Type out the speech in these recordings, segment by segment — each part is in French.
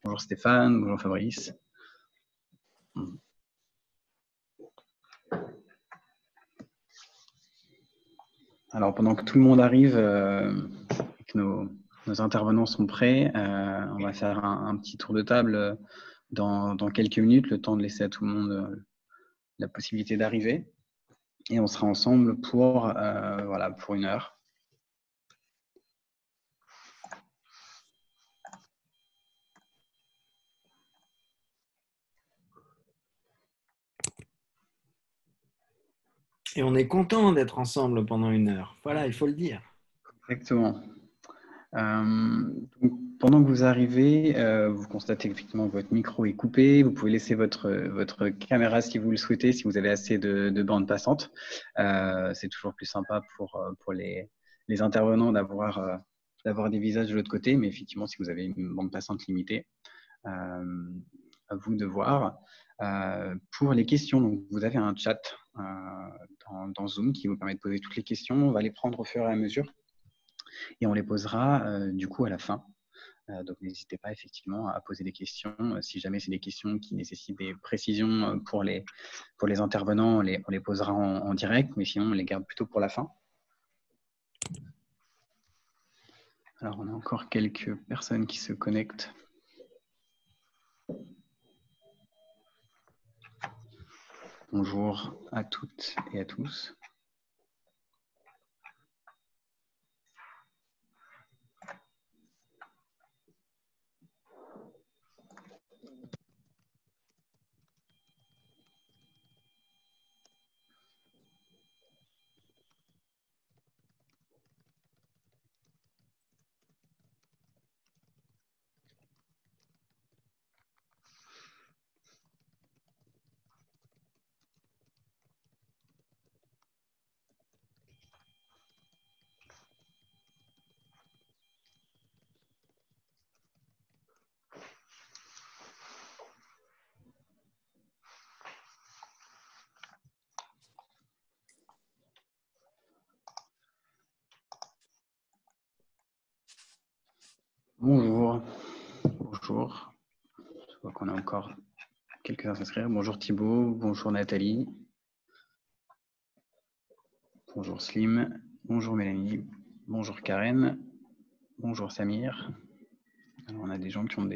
Bonjour Stéphane, bonjour Fabrice. Alors, pendant que tout le monde arrive et que nos intervenants sont prêts, on va faire un petit tour de table dans quelques minutes, le temps de laisser à tout le monde la possibilité d'arriver. Et on sera ensemble pour 1 heure. Et on est content d'être ensemble pendant 1 heure. Voilà, il faut le dire. Exactement. Donc, pendant que vous arrivez, vous constatez qu'effectivement votre micro est coupé. Vous pouvez laisser votre caméra si vous le souhaitez, si vous avez assez de bandes passantes. C'est toujours plus sympa pour les intervenants d'avoir des visages de l'autre côté, mais effectivement, si vous avez une bande passante limitée, à vous de voir. Pour les questions, donc, vous avez un chat dans Zoom qui vous permet de poser toutes les questions. On va les prendre au fur et à mesure. Et on les posera du coup à la fin. Donc n'hésitez pas effectivement à poser des questions. Si jamais c'est des questions qui nécessitent des précisions pour les intervenants, on les posera en direct, mais sinon on les garde plutôt pour la fin. Alors on a encore quelques personnes qui se connectent. Bonjour à toutes et à tous. Bonjour. Bonjour. Je vois qu'on a encore quelques-uns à s'inscrire. Bonjour Thibaut. Bonjour Nathalie. Bonjour Slim. Bonjour Mélanie. Bonjour Karen. Bonjour Samir. Alors, on a des gens qui ont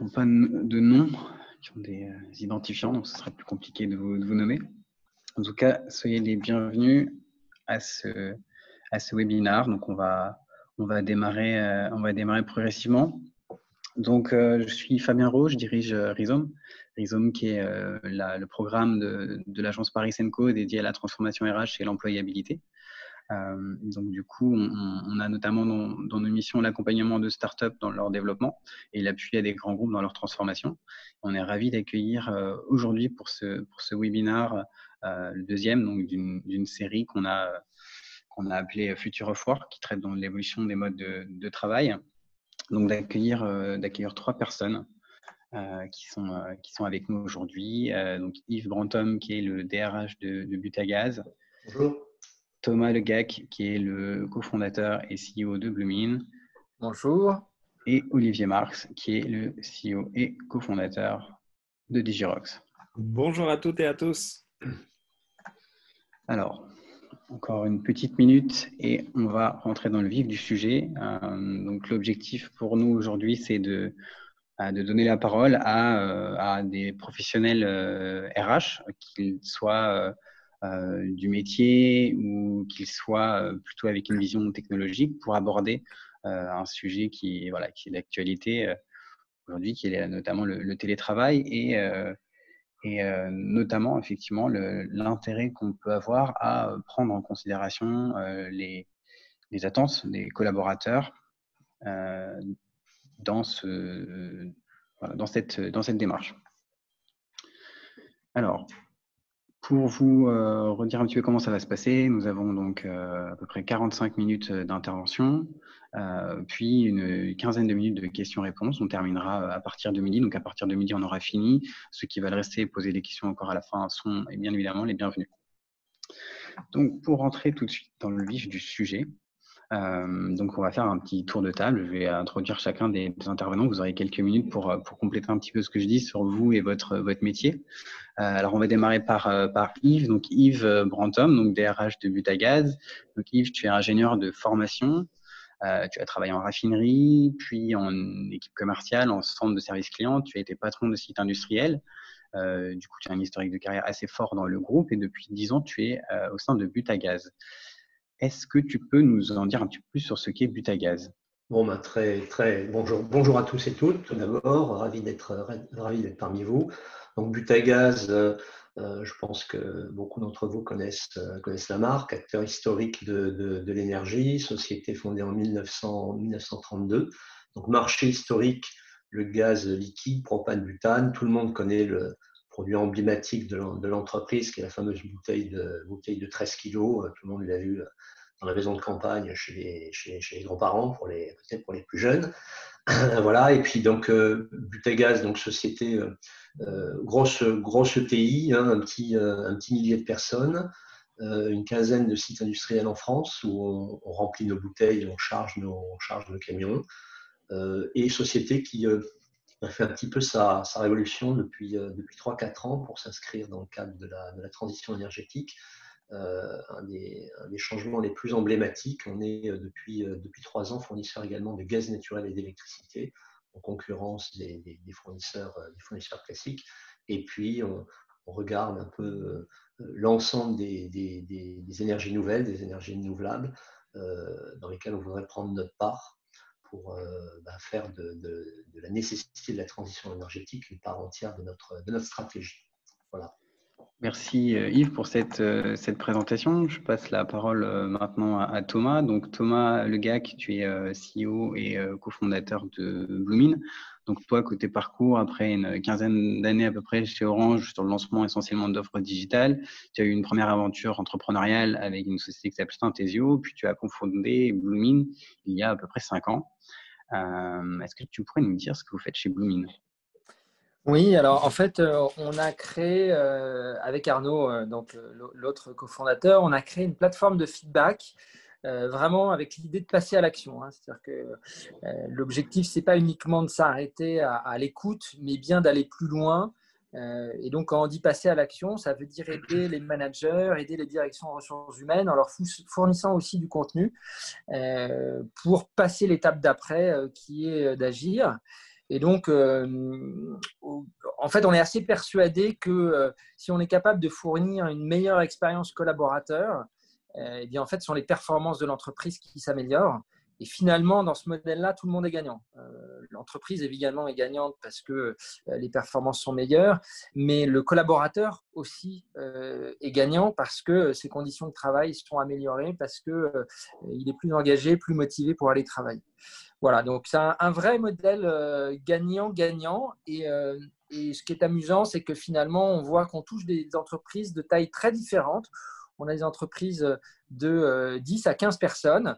pas de nom, qui ont des identifiants, donc ce sera plus compliqué de vous nommer. En tout cas, soyez les bienvenus à ce webinaire. Donc, on va démarrer progressivement. Donc, je suis Fabien Rowe, je dirige Rhizome. Rhizome qui est le programme de l'agence Paris Senco dédié à la transformation RH et l'employabilité. Donc, du coup, on a notamment dans nos missions l'accompagnement de startups dans leur développement et l'appui à des grands groupes dans leur transformation. On est ravis d'accueillir aujourd'hui pour ce webinaire le deuxième d'une série qu'on a appelée Future of Work, qui traite de l'évolution des modes de travail. Donc, d'accueillir 3 personnes qui sont avec nous aujourd'hui. Donc, Yves Brantôme, qui est le DRH de Butagaz. Bonjour. Thomas Legac, qui est le cofondateur et CEO de Bloomin. Bonjour. Et Olivier Marx, qui est le CEO et cofondateur de Digirox. Bonjour à toutes et à tous. Alors, encore une petite minute et on va rentrer dans le vif du sujet. Donc, l'objectif pour nous aujourd'hui, c'est de donner la parole à des professionnels RH, qu'ils soient du métier ou qu'ils soient plutôt avec une vision technologique pour aborder un sujet qui est d'actualité aujourd'hui, qui est notamment le télétravail et notamment effectivement l'intérêt qu'on peut avoir à prendre en considération les attentes des collaborateurs dans cette démarche. Alors, pour vous redire un petit peu comment ça va se passer, nous avons donc à peu près 45 minutes d'intervention, puis une quinzaine de minutes de questions-réponses. On terminera à partir de midi. Donc, à partir de midi, on aura fini. Ceux qui veulent rester et poser des questions encore à la fin sont bien évidemment les bienvenus. Donc, pour rentrer tout de suite dans le vif du sujet, Donc, on va faire un petit tour de table. Je vais introduire chacun des intervenants. Vous aurez quelques minutes pour compléter un petit peu ce que je dis sur vous et votre métier. Alors, on va démarrer par Yves. Donc, Yves Brantom, donc DRH de Butagaz. Donc, Yves, tu es ingénieur de formation. Tu as travaillé en raffinerie, puis en équipe commerciale, en centre de service client. Tu as été patron de site industriel. Du coup, tu as un historique de carrière assez fort dans le groupe et depuis 10 ans, tu es au sein de Butagaz. Est-ce que tu peux nous en dire un petit peu plus sur ce qu'est Butagaz? Bon, bah, bonjour à tous et toutes. Tout d'abord, ravi d'être parmi vous. Donc, Butagaz, je pense que beaucoup d'entre vous connaissent la marque, acteur historique de l'énergie, société fondée en 1932. Donc, marché historique, le gaz liquide, propane, butane. Tout le monde connaît le produit emblématique de l'entreprise, qui est la fameuse bouteille de 13 kilos. Tout le monde l'a vu dans la maison de campagne chez les grands-parents, peut-être pour les plus jeunes. Voilà, et puis donc Butagaz, donc société grosse ETI, hein, un petit millier de personnes, une quinzaine de sites industriels en France où on remplit nos bouteilles, on charge nos camions, et société qui a fait un petit peu sa révolution depuis 3-4 ans pour s'inscrire dans le cadre de la transition énergétique. Un des changements les plus emblématiques. On est depuis 3 ans fournisseur également de gaz naturel et d'électricité, en concurrence des fournisseurs classiques. Et puis, on regarde un peu l'ensemble des énergies nouvelles, des énergies renouvelables, dans lesquelles on voudrait prendre notre part pour faire de la nécessité de la transition énergétique une part entière de notre stratégie. Voilà. Merci Yves pour cette présentation. Je passe la parole maintenant à Thomas. Donc Thomas Legac, tu es CEO et cofondateur de Bloomin. Donc toi, côté parcours, après une quinzaine d'années à peu près chez Orange sur le lancement essentiellement d'offres digitales, tu as eu une première aventure entrepreneuriale avec une société qui s'appelle Synthesio, puis tu as cofondé Bloomin il y a à peu près 5 ans. Est-ce que tu pourrais nous dire ce que vous faites chez Bloomin? Oui, alors en fait, on a créé avec Arnaud, donc l'autre cofondateur, on a créé une plateforme de feedback, vraiment avec l'idée de passer à l'action, hein. C'est-à-dire que l'objectif, c'est pas uniquement de s'arrêter à l'écoute, mais bien d'aller plus loin. Et donc, quand on dit passer à l'action, ça veut dire aider les managers, aider les directions en ressources humaines en leur fournissant aussi du contenu pour passer l'étape d'après qui est d'agir. Et donc, en fait, on est assez persuadé que si on est capable de fournir une meilleure expérience collaborateur, eh bien, en fait, ce sont les performances de l'entreprise qui s'améliorent. Et finalement, dans ce modèle-là, tout le monde est gagnant. L'entreprise, évidemment, est gagnante parce que les performances sont meilleures, mais le collaborateur aussi est gagnant parce que ses conditions de travail sont améliorées, parce qu'il est plus engagé, plus motivé pour aller travailler. Voilà, donc c'est un vrai modèle gagnant-gagnant. Et ce qui est amusant, c'est que finalement, on voit qu'on touche des entreprises de taille très différentes. On a des entreprises de 10 à 15 personnes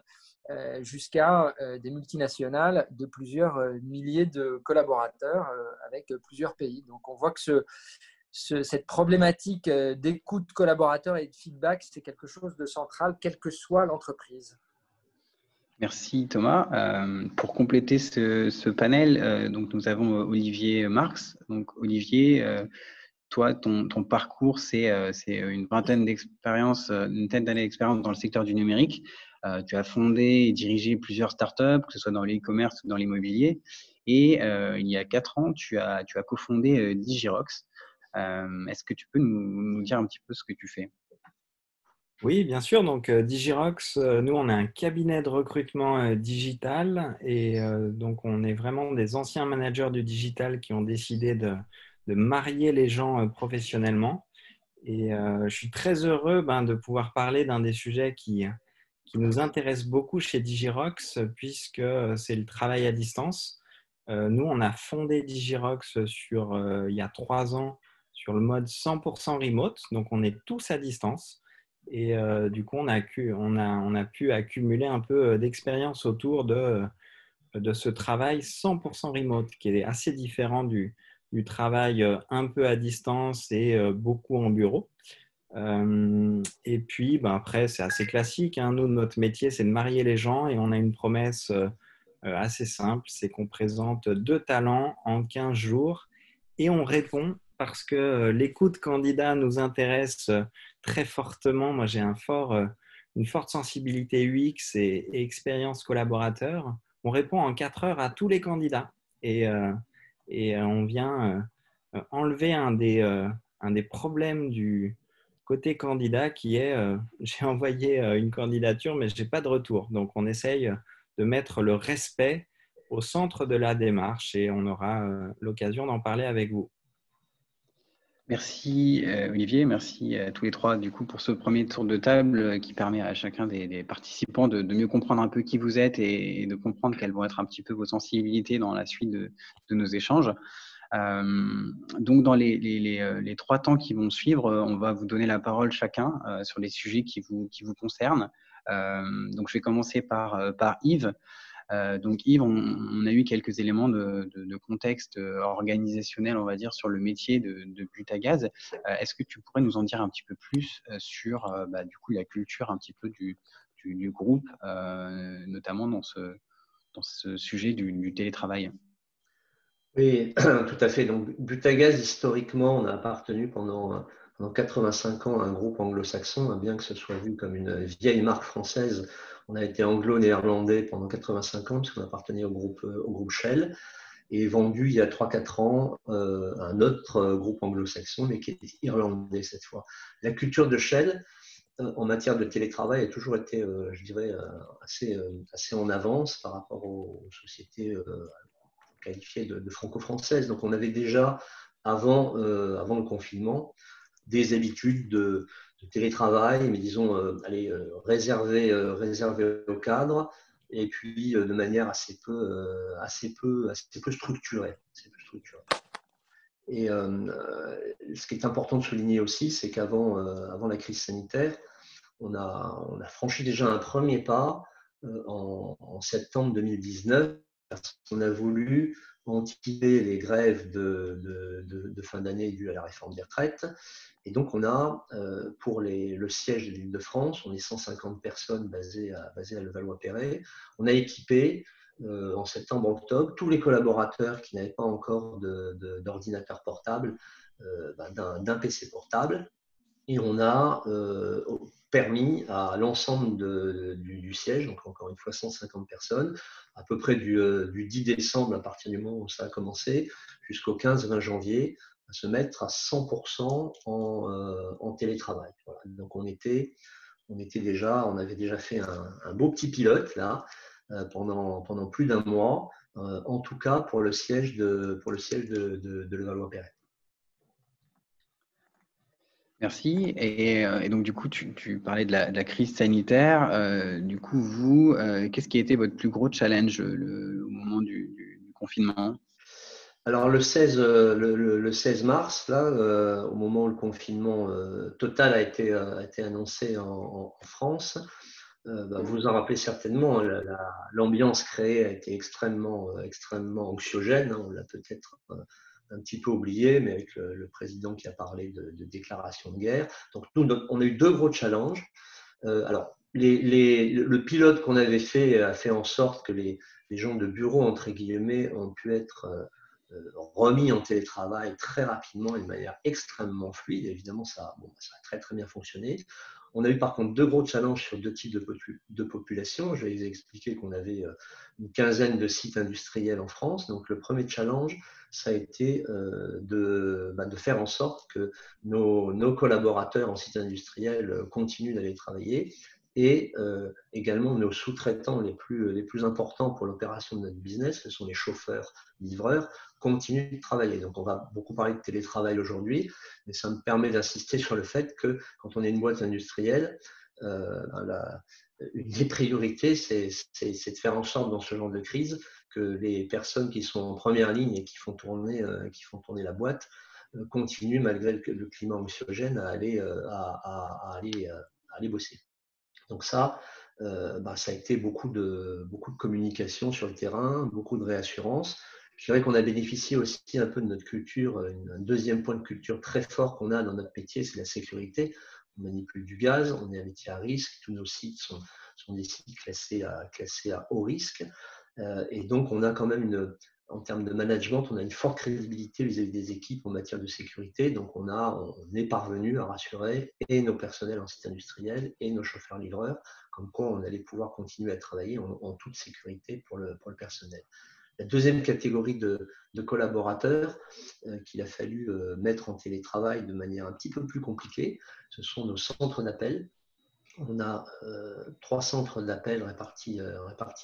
jusqu'à des multinationales de plusieurs milliers de collaborateurs avec plusieurs pays. Donc, on voit que cette problématique d'écoute collaborateur et de feedback, c'est quelque chose de central, quelle que soit l'entreprise. Merci Thomas. Pour compléter ce panel, donc nous avons Olivier Marx. Donc Olivier, toi, ton parcours, c'est une vingtaine d'années d'expérience dans le secteur du numérique. Tu as fondé et dirigé plusieurs startups, que ce soit dans l'e-commerce ou dans l'immobilier. Et il y a 4 ans, tu as cofondé Digirox. Est-ce que tu peux nous dire un petit peu ce que tu fais? Oui, bien sûr. Donc, Digirox, nous, on a un cabinet de recrutement digital et donc, on est vraiment des anciens managers du digital qui ont décidé de marier les gens professionnellement. Et je suis très heureux de pouvoir parler d'un des sujets qui nous intéresse beaucoup chez Digirox puisque c'est le travail à distance. Nous, on a fondé Digirox il y a 3 ans sur le mode 100% remote. Donc, on est tous à distance. Et du coup, on a pu accumuler un peu d'expérience autour de ce travail 100% remote, qui est assez différent du travail un peu à distance et beaucoup en bureau. Et puis, après, c'est assez classique. Hein. Nous, notre métier, c'est de marier les gens et on a une promesse assez simple, c'est qu'on présente 2 talents en 15 jours et on répond parce que l'écoute candidat nous intéresse très fortement. Moi, j'ai une forte sensibilité UX et expérience collaborateur. On répond en 4 heures à tous les candidats et on vient enlever un des problèmes du côté candidat qui est j'ai envoyé une candidature mais je n'ai pas de retour. Donc, on essaye de mettre le respect au centre de la démarche et on aura l'occasion d'en parler avec vous. Merci Olivier, merci à tous les trois du coup pour ce premier tour de table qui permet à chacun des participants de mieux comprendre un peu qui vous êtes et de comprendre quelles vont être un petit peu vos sensibilités dans la suite de nos échanges. Donc dans les 3 temps qui vont suivre, on va vous donner la parole chacun sur les sujets qui vous concernent. Donc je vais commencer par Yves. Donc Yves, on a eu quelques éléments de contexte organisationnel, on va dire, sur le métier de Butagaz. Est-ce que tu pourrais nous en dire un petit peu plus sur du coup la culture un petit peu du groupe, notamment dans ce sujet du télétravail? Oui, tout à fait. Donc, Butagaz, historiquement, on a appartenu pendant 85 ans à un groupe anglo-saxon, bien que ce soit vu comme une vieille marque française. On a été anglo-néerlandais pendant 85 ans, puisqu'on appartenait au groupe Shell, et vendu il y a 3-4 ans à un autre groupe anglo-saxon, mais qui est irlandais cette fois. La culture de Shell, en matière de télétravail, a toujours été, je dirais, assez en avance par rapport aux sociétés qualifiée de franco-française. Donc on avait déjà, avant le confinement, des habitudes de télétravail, mais disons, réservées au cadre, et puis de manière assez peu structurée. Et ce qui est important de souligner aussi, c'est qu'avant avant la crise sanitaire, on a franchi déjà un premier pas en septembre 2019, parce qu'on a voulu anticiper les grèves de fin d'année dues à la réforme des retraites. Et donc, on a, pour le siège de l'Île-de-France, on est 150 personnes basées à Levallois-Perret. On a équipé en septembre-octobre tous les collaborateurs qui n'avaient pas encore d'ordinateur portable d'un PC portable. Et on a permis à l'ensemble du siège, donc encore une fois 150 personnes, à peu près du 10 décembre, à partir du moment où ça a commencé, jusqu'au 15-20 janvier, à se mettre à 100% en télétravail. Voilà. Donc on avait déjà fait un beau petit pilote là pendant plus d'un mois, en tout cas pour le siège de Levallois-Perret. Merci. Et donc, du coup, tu parlais de la crise sanitaire. Du coup, vous, qu'est-ce qui a été votre plus gros challenge au moment du confinement? Alors le 16 mars, là, au moment où le confinement total a été annoncé en France, vous en rappelez certainement, l'ambiance créée a été extrêmement anxiogène. Hein, on l'a peut-être un petit peu oublié, mais avec le président qui a parlé de déclaration de guerre. Donc nous, on a eu 2 gros challenges. Alors, le pilote qu'on avait fait a fait en sorte que les gens de bureau, entre guillemets, ont pu être remis en télétravail très rapidement et de manière extrêmement fluide. Évidemment, ça a très très bien fonctionné. On a eu par contre 2 gros challenges sur 2 types de populations. Je vais vous expliquer qu'on avait une quinzaine de sites industriels en France. Donc le premier challenge, ça a été de faire en sorte que nos collaborateurs en site industriel continuent d'aller travailler, et également nos sous-traitants les plus importants pour l'opération de notre business, ce sont les chauffeurs, livreurs, continuent de travailler. Donc on va beaucoup parler de télétravail aujourd'hui, mais ça me permet d'insister sur le fait que quand on est une boîte industrielle, une des priorités, c'est de faire en sorte dans ce genre de crise que les personnes qui sont en première ligne et qui font tourner la boîte continuent, malgré le climat anxiogène, à aller bosser. Donc ça a été beaucoup de communication sur le terrain, beaucoup de réassurance. Je dirais qu'on a bénéficié aussi un peu de notre culture. Un deuxième point de culture très fort qu'on a dans notre métier, c'est la sécurité. manipule du gaz, on est un métier à risque, tous nos sites sont des sites classés à haut risque. Et donc, on a quand même en termes de management, on a une forte crédibilité vis-à-vis des équipes en matière de sécurité. Donc, on est parvenu à rassurer et nos personnels en site industriel et nos chauffeurs-livreurs, comme quoi on allait pouvoir continuer à travailler en toute sécurité pour le personnel. La deuxième catégorie de collaborateurs qu'il a fallu mettre en télétravail de manière un petit peu plus compliquée, ce sont nos centres d'appel. On a 3 centres d'appel répartis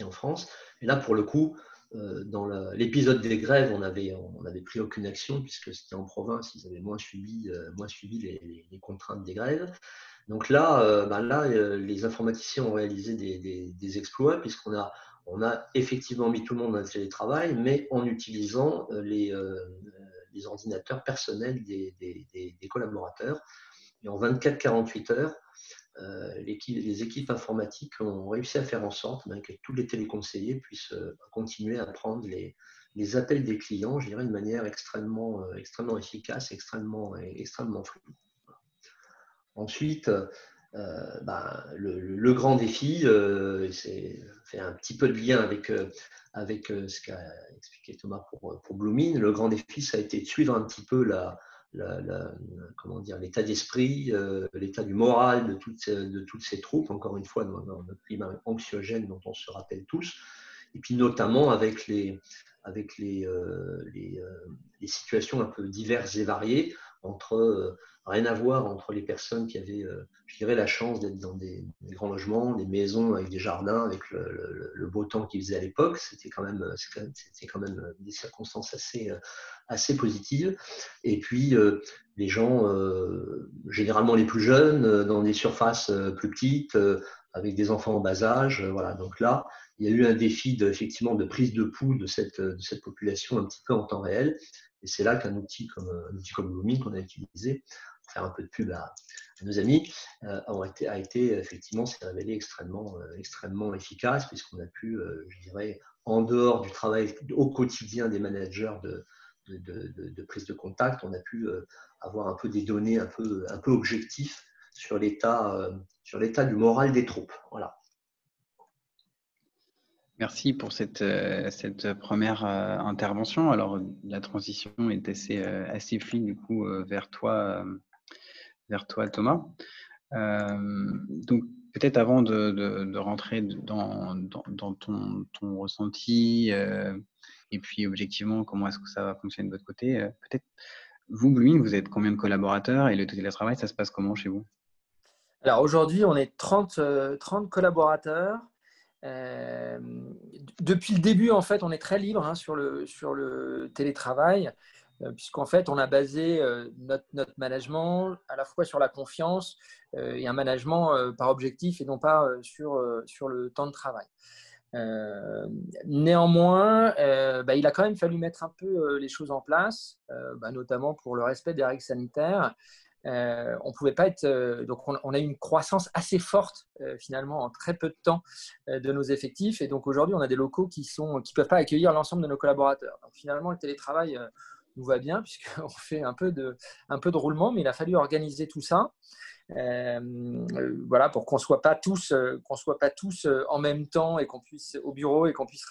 en France. Et là, pour le coup, dans l'épisode des grèves, on n'avait pris aucune action puisque c'était en province, ils avaient moins subi les contraintes des grèves. Donc là, les informaticiens ont réalisé des exploits puisqu'on a effectivement mis tout le monde dans le télétravail, mais en utilisant les ordinateurs personnels des collaborateurs. Et en 24-48 heures, les équipes informatiques ont réussi à faire en sorte que tous les téléconseillers puissent continuer à prendre les appels des clients, je dirais, de manière extrêmement efficace, extrêmement fluide. Ensuite, le grand défi, c'est fait un petit peu de lien avec ce qu'a expliqué Thomas pour Bloomin. Le grand défi, ça a été de suivre un petit peu l'état d'esprit, l'état du moral de toutes ces troupes, encore une fois, dans notre climat anxiogène dont on se rappelle tous, et puis notamment avec les situations un peu diverses et variées, rien à voir entre les personnes qui avaient, je dirais, la chance d'être dans des grands logements, des maisons avec des jardins, avec le beau temps qu'ils faisaient à l'époque. C'était quand même des circonstances assez positives. Et puis, les gens, généralement les plus jeunes, dans des surfaces plus petites, avec des enfants en bas âge. Voilà. Donc là, il y a eu un défi effectivement de prise de pouls de cette population un petit peu en temps réel. Et c'est là qu'un outil comme Bloomin qu'on a utilisé, pour faire un peu de pub à nos amis, s'est révélé extrêmement efficace, puisqu'on a pu, je dirais, en dehors du travail au quotidien des managers de prise de contact, on a pu avoir un peu des données un peu objectives sur l'état du moral des troupes. Voilà. Merci pour cette première intervention. Alors, la transition est assez fluide du coup vers toi, Thomas. Donc, peut-être avant de rentrer dans ton ressenti et puis objectivement, comment est-ce que ça va fonctionner de votre côté, peut-être vous, Bloomin, vous êtes combien de collaborateurs et le télétravail, ça se passe comment chez vous? Alors aujourd'hui, on est 30 collaborateurs. Depuis le début, en fait, on est très libre sur le télétravail, puisqu'en fait, on a basé notre management à la fois sur la confiance et un management par objectif et non pas sur le temps de travail. Néanmoins, il a quand même fallu mettre un peu les choses en place, notamment pour le respect des règles sanitaires. On pouvait pas être donc on a eu une croissance assez forte finalement en très peu de temps de nos effectifs, et donc aujourd'hui on a des locaux qui peuvent pas accueillir l'ensemble de nos collaborateurs. Donc finalement le télétravail nous va bien puisqu'on fait un peu de roulement, mais il a fallu organiser tout ça. Voilà, pour qu'on soit pas tous en même temps et qu'on puisse au bureau et qu'on puisse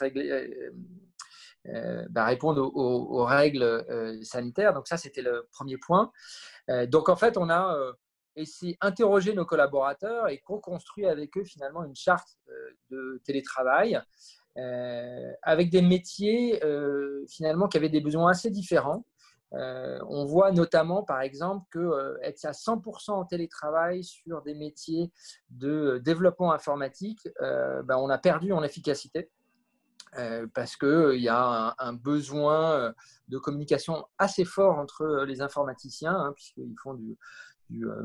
répondre aux règles sanitaires. Donc ça, c'était le premier point. Donc en fait, on a interrogé nos collaborateurs et co-construit avec eux finalement une charte de télétravail avec des métiers finalement qui avaient des besoins assez différents. On voit notamment, par exemple, qu'être à 100% en télétravail sur des métiers de développement informatique, on a perdu en efficacité parce qu'il y a un besoin de communication assez fort entre les informaticiens, puisqu'ils font du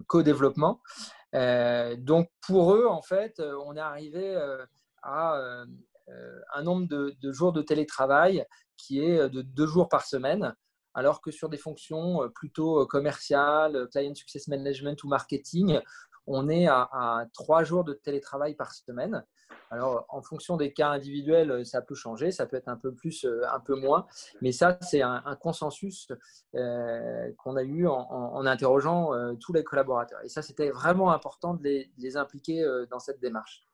co-développement. Donc, pour eux, en fait, on est arrivé à un nombre de jours de télétravail qui est de 2 jours par semaine, alors que sur des fonctions plutôt commerciales, client success management ou marketing, on est à 3 jours de télétravail par semaine. Alors, en fonction des cas individuels, ça peut changer, ça peut être un peu plus, un peu moins, mais ça, c'est un consensus qu'on a eu en interrogeant tous les collaborateurs. Et ça, c'était vraiment important de les impliquer dans cette démarche.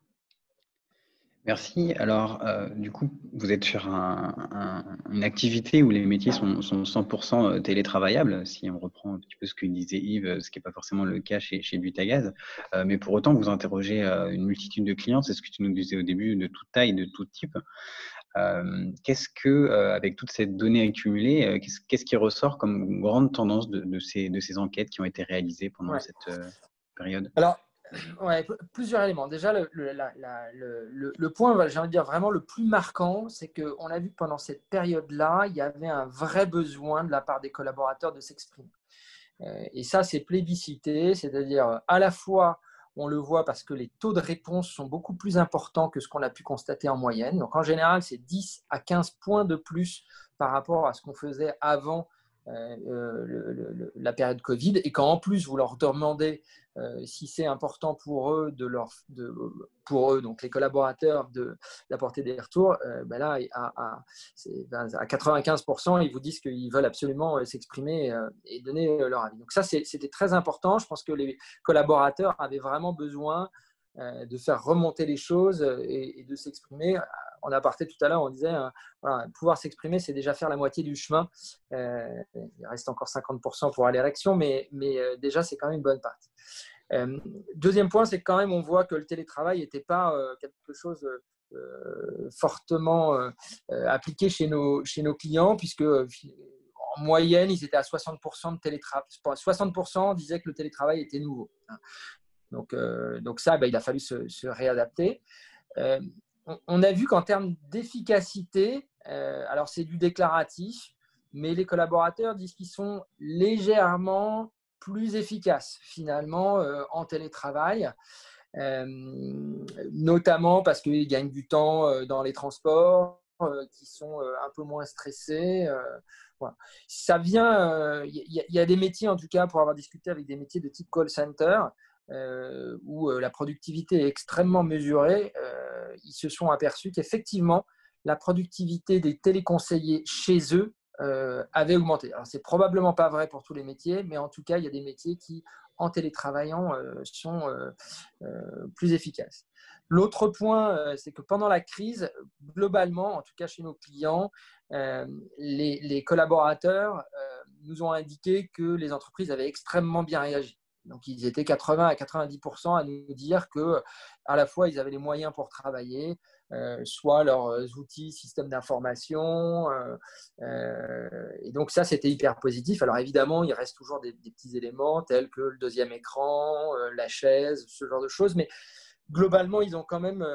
Merci. Alors, du coup, vous êtes sur une activité où les métiers sont 100% télétravaillables, si on reprend un petit peu ce que disait Yves, ce qui n'est pas forcément le cas chez Butagaz. Mais pour autant, vous interrogez une multitude de clients, c'est ce que tu nous disais au début, de toute taille, de tout type. Qu'est-ce que, avec toute cette donnée accumulée, qu'est-ce qui ressort comme grande tendance de ces enquêtes qui ont été réalisées pendant cette période? Alors, ouais, plusieurs éléments. Déjà, le point, j'ai envie de dire vraiment le plus marquant, c'est qu'on a vu que pendant cette période-là, il y avait un vrai besoin de la part des collaborateurs de s'exprimer. Et ça, c'est plébiscité, c'est-à-dire à la fois, on le voit parce que les taux de réponse sont beaucoup plus importants que ce qu'on a pu constater en moyenne. Donc, en général, c'est 10 à 15 points de plus par rapport à ce qu'on faisait avant la période Covid. Et quand en plus, vous leur demandez si c'est important pour eux, pour eux, donc les collaborateurs, d'apporter des retours, ben là, à 95%, ils vous disent qu'ils veulent absolument s'exprimer et donner leur avis. Donc ça, c'était très important. Je pense que les collaborateurs avaient vraiment besoin de faire remonter les choses et de s'exprimer. En aparté tout à l'heure, on disait voilà, pouvoir s'exprimer, c'est déjà faire la moitié du chemin. Il reste encore 50% pour aller à l'action, mais déjà, c'est quand même une bonne partie. Deuxième point, c'est que quand même, on voit que le télétravail n'était pas quelque chose fortement appliqué chez nos clients, puisque en moyenne, ils étaient à 60% de télétravail. 60% disaient que le télétravail était nouveau. Donc ça, il a fallu se réadapter. On a vu qu'en termes d'efficacité, alors c'est du déclaratif, mais les collaborateurs disent qu'ils sont légèrement plus efficaces finalement en télétravail, notamment parce qu'ils gagnent du temps dans les transports, qui sont un peu moins stressés. Voilà. Ça vient, il y a des métiers en tout cas, pour avoir discuté avec des métiers de type call center, où la productivité est extrêmement mesurée, ils se sont aperçus qu'effectivement, la productivité des téléconseillers chez eux avait augmenté. Alors, c'est probablement pas vrai pour tous les métiers, mais en tout cas, il y a des métiers qui, en télétravaillant, sont plus efficaces. L'autre point, c'est que pendant la crise, globalement, en tout cas chez nos clients, les collaborateurs nous ont indiqué que les entreprises avaient extrêmement bien réagi. Donc, ils étaient 80 à 90% à nous dire qu'à la fois, ils avaient les moyens pour travailler, soit leurs outils, systèmes d'information. Et donc, ça, c'était hyper positif. Alors, évidemment, il reste toujours des petits éléments tels que le deuxième écran, la chaise, ce genre de choses. Mais globalement, ils ont quand même,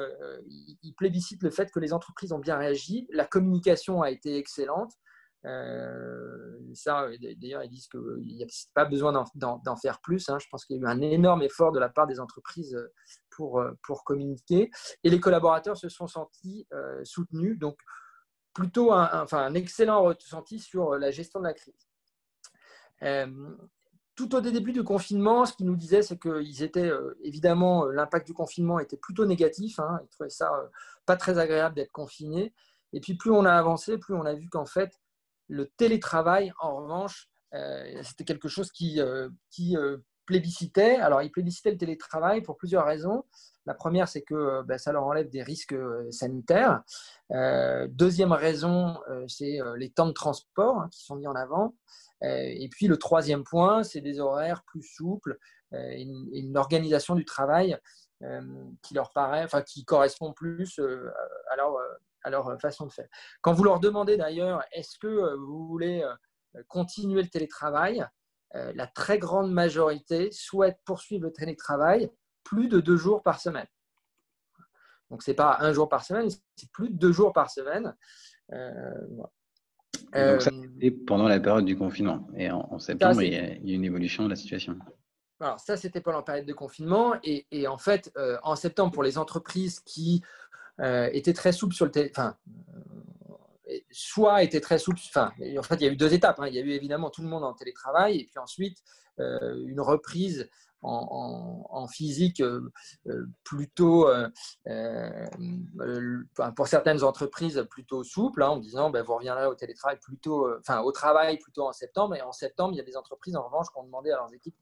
ils plébiscitent le fait que les entreprises ont bien réagi. La communication a été excellente. Ça, d'ailleurs, ils disent qu'il n'y a pas besoin d'en faire plus. Je pense qu'il y a eu un énorme effort de la part des entreprises pour communiquer. Et les collaborateurs se sont sentis soutenus. Donc, plutôt un excellent ressenti sur la gestion de la crise. Tout au début du confinement, ce qu'ils nous disaient, c'est qu'ils étaient, évidemment, l'impact du confinement était plutôt négatif. Ils trouvaient ça pas très agréable d'être confinés. Et puis, plus on a avancé, plus on a vu qu'en fait, le télétravail, en revanche, c'était quelque chose qui plébiscitait. Alors, ils plébiscitaient le télétravail pour plusieurs raisons. La première, c'est que ça leur enlève des risques sanitaires. Deuxième raison, c'est les temps de transport qui sont mis en avant. Et puis, le troisième point, c'est des horaires plus souples, une organisation du travail qui leur paraît, qui correspond plus à leur façon de faire. Quand vous leur demandez d'ailleurs, est-ce que vous voulez continuer le télétravail, la très grande majorité souhaite poursuivre le télétravail plus de 2 jours par semaine. Donc, ce n'est pas 1 jour par semaine, c'est plus de 2 jours par semaine. Donc, ça, c'était pendant la période du confinement. Et en septembre, il y a une évolution de la situation. Alors, ça, c'était pendant la période de confinement. Et en fait, en septembre, pour les entreprises qui étaient très souples sur le télétravail, soit était très souple. En fait, il y a eu 2 étapes. Il y a eu évidemment tout le monde en télétravail et puis ensuite une reprise en physique plutôt, pour certaines entreprises, plutôt souple, en disant vous reviendrez au télétravail plutôt, au travail plutôt en septembre. Et en septembre, il y a des entreprises en revanche qui ont demandé à leurs équipes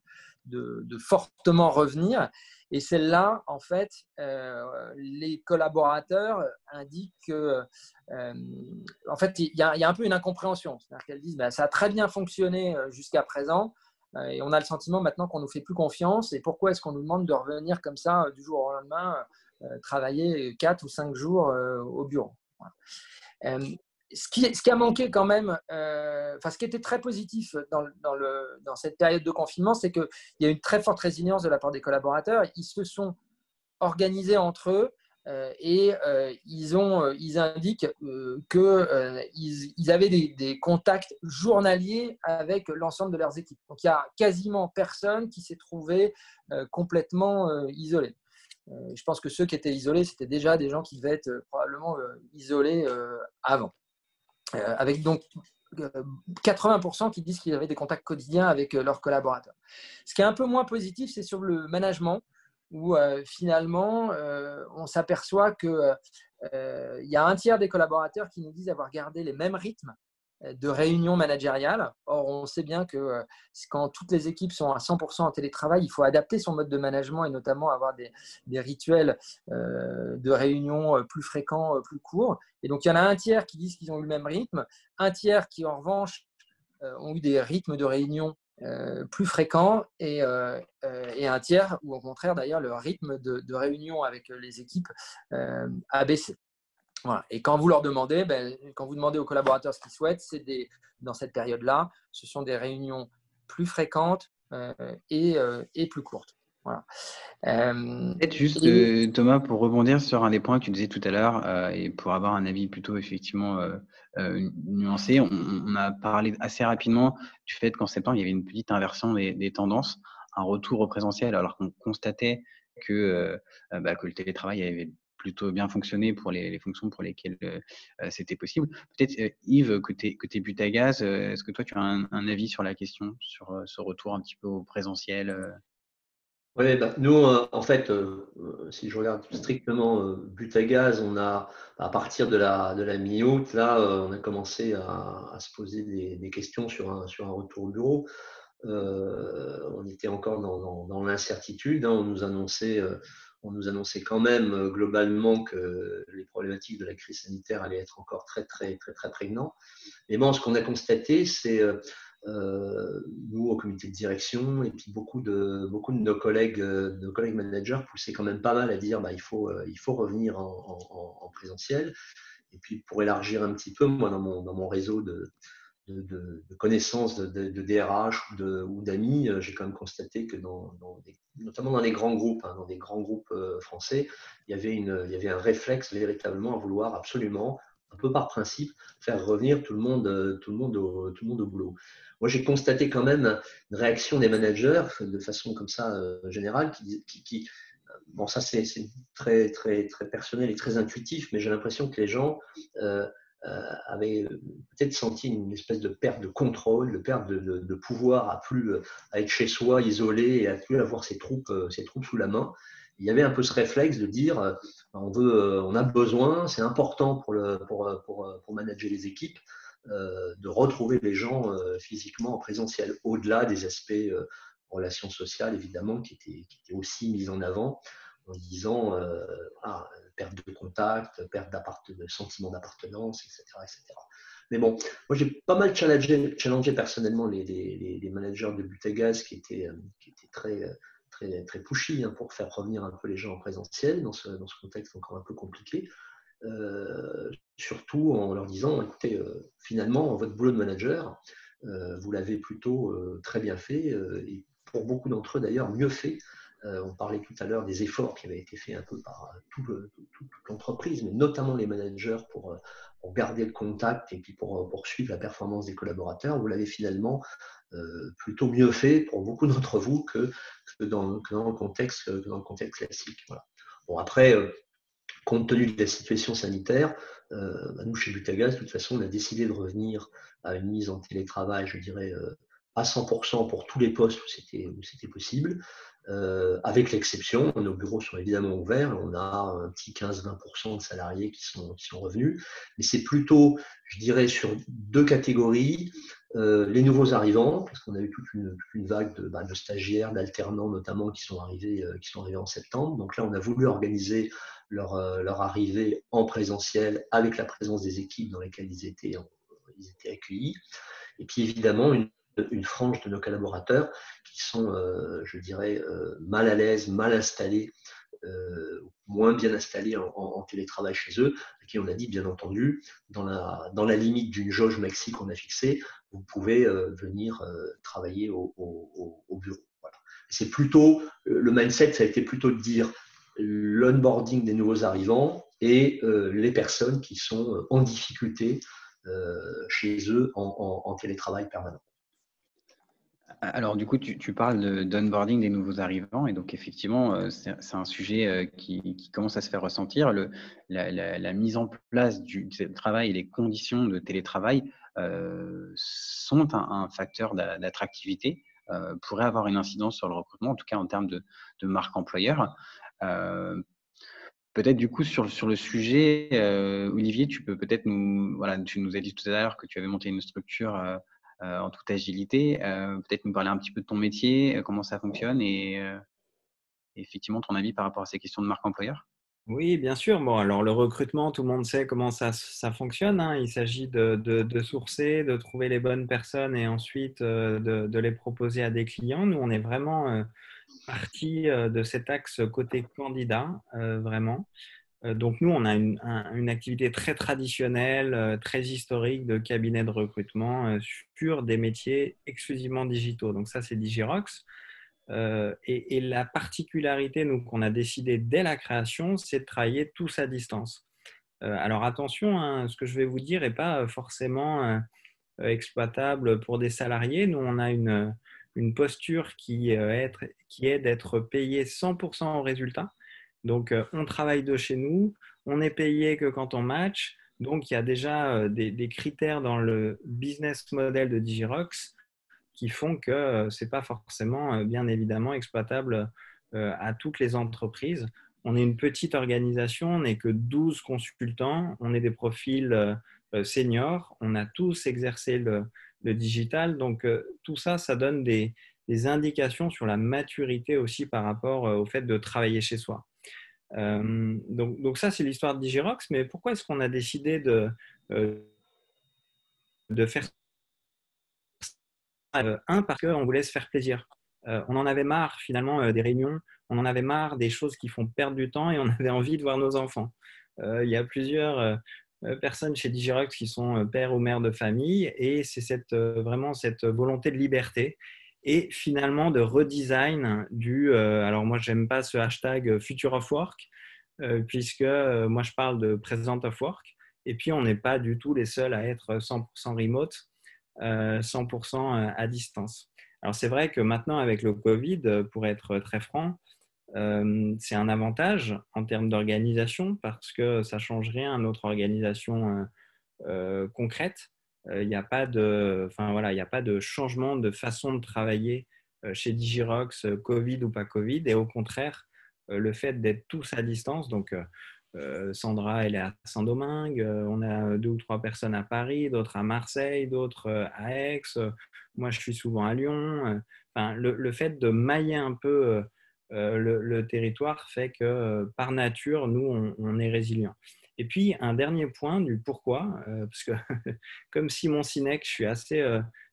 de fortement revenir. Et celle-là, en fait, les collaborateurs indiquent que, en fait, il y a un peu une incompréhension. C'est-à-dire qu'elles disent ça a très bien fonctionné jusqu'à présent. Et on a le sentiment maintenant qu'on ne nous fait plus confiance. Et pourquoi est-ce qu'on nous demande de revenir comme ça du jour au lendemain, travailler 4 ou 5 jours au bureau. Voilà. Ce qui a manqué quand même, ce qui était très positif dans cette période de confinement, c'est qu'il y a une très forte résilience de la part des collaborateurs. Ils se sont organisés entre eux et ils indiquent qu'ils avaient des contacts journaliers avec l'ensemble de leurs équipes. Donc, il n'y a quasiment personne qui s'est trouvé complètement isolé. Je pense que ceux qui étaient isolés, c'était déjà des gens qui devaient être probablement isolés avant. Avec donc 80% qui disent qu'ils avaient des contacts quotidiens avec leurs collaborateurs. Ce qui est un peu moins positif, c'est sur le management, où finalement, on s'aperçoit qu'il y a un tiers des collaborateurs qui nous disent avoir gardé les mêmes rythmes de réunions managériales. Or, on sait bien que quand toutes les équipes sont à 100% en télétravail, il faut adapter son mode de management et notamment avoir des rituels de réunions plus fréquents, plus courts. Et donc, il y en a un tiers qui disent qu'ils ont eu le même rythme, un tiers qui, en revanche, ont eu des rythmes de réunion plus fréquents et un tiers où, au contraire, d'ailleurs, le rythme de réunion avec les équipes a baissé. Voilà. Et quand vous leur demandez, quand vous demandez aux collaborateurs ce qu'ils souhaitent, dans cette période-là, ce sont des réunions plus fréquentes et plus courtes. Voilà. Peut-être juste, Thomas, pour rebondir sur un des points que tu disais tout à l'heure et pour avoir un avis plutôt effectivement nuancé, on a parlé assez rapidement du fait qu'en septembre, il y avait une petite inversion des tendances, un retour au présentiel, alors qu'on constatait que le télétravail avait plutôt bien fonctionné pour les fonctions pour lesquelles c'était possible. Peut-être, Yves, côté Butagaz, est-ce que toi, tu as un avis sur la question, sur ce retour un petit peu au présentiel Oui, nous, en fait, si je regarde strictement Butagaz, on a, à partir de la mi-août, là, on a commencé à se poser des questions sur un retour au bureau. On était encore dans l'incertitude. On nous annonçait quand même globalement que les problématiques de la crise sanitaire allaient être encore très, très, très, très prégnantes. Mais bon, ce qu'on a constaté, c'est nous, au comité de direction, et puis beaucoup de nos collègues managers poussaient quand même pas mal à dire il faut revenir en présentiel. Et puis, pour élargir un petit peu, moi, dans mon réseau de connaissances de DRH ou d'amis, j'ai quand même constaté que notamment dans les grands groupes, dans des grands groupes français, il y avait un réflexe véritablement à vouloir absolument, un peu par principe, faire revenir tout le monde au boulot. Moi, j'ai constaté quand même une réaction des managers de façon comme ça générale qui bon, ça c'est très, très, très personnel et très intuitif, mais j'ai l'impression que les gens avaient peut-être senti une espèce de perte de contrôle, de perte de pouvoir à être chez soi, isolé, et à plus avoir ses troupes sous la main. Il y avait un peu ce réflexe de dire on a besoin, c'est important pour manager les équipes, de retrouver les gens physiquement en présentiel, au-delà des aspects relations sociales, évidemment, qui étaient aussi mis en avant, en disant perte de contact, perte de sentiment d'appartenance, etc., etc. Mais bon, moi j'ai pas mal challengé personnellement les managers de Butagaz qui étaient très, très, très pushy pour faire revenir un peu les gens en présentiel dans ce contexte encore un peu compliqué. Surtout en leur disant, écoutez, finalement, votre boulot de manager, vous l'avez plutôt très bien fait, et pour beaucoup d'entre eux d'ailleurs, mieux fait. On parlait tout à l'heure des efforts qui avaient été faits un peu par toute l'entreprise, mais notamment les managers pour garder le contact et puis pour suivre la performance des collaborateurs. Vous l'avez finalement plutôt mieux fait pour beaucoup d'entre vous que dans le contexte classique. Voilà. Bon, après, compte tenu de la situation sanitaire, nous, chez Butagaz, de toute façon, on a décidé de revenir à une mise en télétravail, je dirais, à 100% pour tous les postes où c'était possible. avec l'exception, nos bureaux sont évidemment ouverts, on a un petit 15-20% de salariés qui sont revenus, mais c'est plutôt, je dirais, sur deux catégories. Les nouveaux arrivants, parce qu'on a eu toute une vague de stagiaires, d'alternants notamment qui sont arrivés en septembre. Donc là, on a voulu organiser leur arrivée en présentiel avec la présence des équipes dans lesquelles ils étaient accueillis. Et puis évidemment, une frange de nos collaborateurs qui sont, je dirais, mal à l'aise, mal installés, moins bien installés en télétravail chez eux, à qui on a dit, bien entendu, dans la limite d'une jauge maxi qu'on a fixée, vous pouvez venir travailler au bureau. Voilà. C'est plutôt, le mindset, ça a été plutôt de dire l'onboarding des nouveaux arrivants et les personnes qui sont en difficulté chez eux en télétravail permanent. Alors, du coup, tu parles d'onboarding des nouveaux arrivants, et donc effectivement, c'est un sujet qui commence à se faire ressentir. La mise en place du télétravail et les conditions de télétravail sont un facteur d'attractivité, pourrait avoir une incidence sur le recrutement, en tout cas en termes de marque employeur. Peut-être du coup sur le sujet, Olivier, tu peux peut-être tu nous as dit tout à l'heure que tu avais monté une structure en toute agilité. Peut-être nous parler un petit peu de ton métier, comment ça fonctionne et effectivement ton avis par rapport à ces questions de marque employeur. Oui, bien sûr. Bon, alors le recrutement, tout le monde sait comment ça fonctionne, hein. Il s'agit de sourcer, de trouver les bonnes personnes et ensuite de les proposer à des clients. Nous, on est vraiment partie de cet axe côté candidat, vraiment. Donc, nous, on a une activité très traditionnelle, très historique de cabinet de recrutement sur des métiers exclusivement digitaux. Donc, ça, c'est Digirox. Et la particularité, nous, qu'on a décidé dès la création, c'est de travailler tous à distance. Alors, attention, hein, ce que je vais vous dire n'est pas forcément exploitable pour des salariés. Nous, on a une posture qui est d'être payé 100% au résultat. Donc, on travaille de chez nous, on est payé que quand on match. Donc, il y a déjà des critères dans le business model de Digirox qui font que ce n'est pas forcément, bien évidemment, exploitable à toutes les entreprises. On est une petite organisation, on n'est que 12 consultants, on est des profils seniors, on a tous exercé le digital. Donc, tout ça, ça donne des indications sur la maturité aussi par rapport au fait de travailler chez soi. Donc ça, c'est l'histoire de Digirox. Mais pourquoi est-ce qu'on a décidé de faire parce qu'on voulait se faire plaisir. On en avait marre finalement des réunions, on en avait marre des choses qui font perdre du temps et on avait envie de voir nos enfants. Il y a plusieurs personnes chez Digirox qui sont pères ou mères de famille et c'est vraiment cette volonté de liberté et finalement de redesign alors moi j'aime pas ce hashtag Future of Work puisque moi je parle de Present of Work et puis on n'est pas du tout les seuls à être 100% remote. 100% à distance. Alors c'est vrai que maintenant avec le Covid, pour être très franc, c'est un avantage en termes d'organisation parce que ça ne change rien à notre organisation concrète. Il n'y a pas de changement de façon de travailler chez Digirox, Covid ou pas Covid, et au contraire, le fait d'être tous à distance, donc Sandra, elle est à Saint-Domingue, on a 2 ou 3 personnes à Paris, d'autres à Marseille, d'autres à Aix, moi je suis souvent à Lyon. Enfin, le fait de mailler un peu le territoire fait que par nature, nous, on est résilients. Et puis, un dernier point du pourquoi, parce que comme Simon Sinek, je suis assez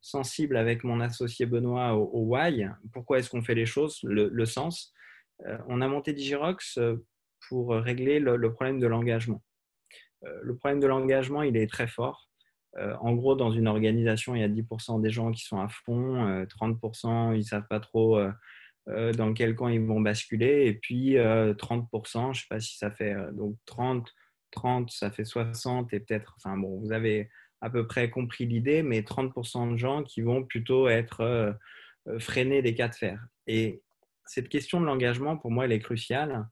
sensible avec mon associé Benoît au why. Pourquoi est-ce qu'on fait les choses, le sens. On a monté Digirox pour régler le problème de l'engagement. Le problème de l'engagement, il est très fort. En gros, dans une organisation, il y a 10% des gens qui sont à fond, 30%, ils ne savent pas trop dans quel camp ils vont basculer, et puis 30%, je ne sais pas si ça fait donc 30, ça fait 60, et peut-être, enfin bon, vous avez à peu près compris l'idée, mais 30% de gens qui vont plutôt être freinés des cas de fer. Et cette question de l'engagement, pour moi, elle est cruciale.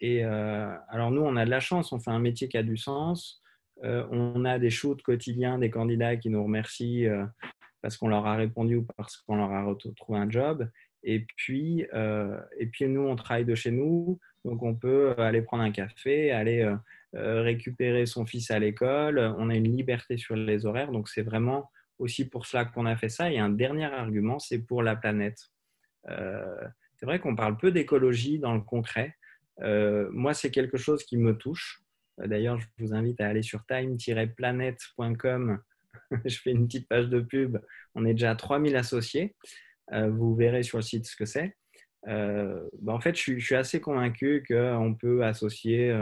Et alors nous, on a de la chance, on fait un métier qui a du sens. On a des shoots quotidiens des candidats qui nous remercient parce qu'on leur a répondu ou parce qu'on leur a retrouvé un job. Et puis nous, on travaille de chez nous. Donc, on peut aller prendre un café, aller récupérer son fils à l'école. On a une liberté sur les horaires. Donc, c'est vraiment aussi pour cela qu'on a fait ça. Et un dernier argument, c'est pour la planète. C'est vrai qu'on parle peu d'écologie dans le concret. Moi, c'est quelque chose qui me touche. D'ailleurs, je vous invite à aller sur time-planet.com. Je fais une petite page de pub. On est déjà à 3000 associés. Vous verrez sur le site ce que c'est. En fait, je suis assez convaincu qu'on peut associer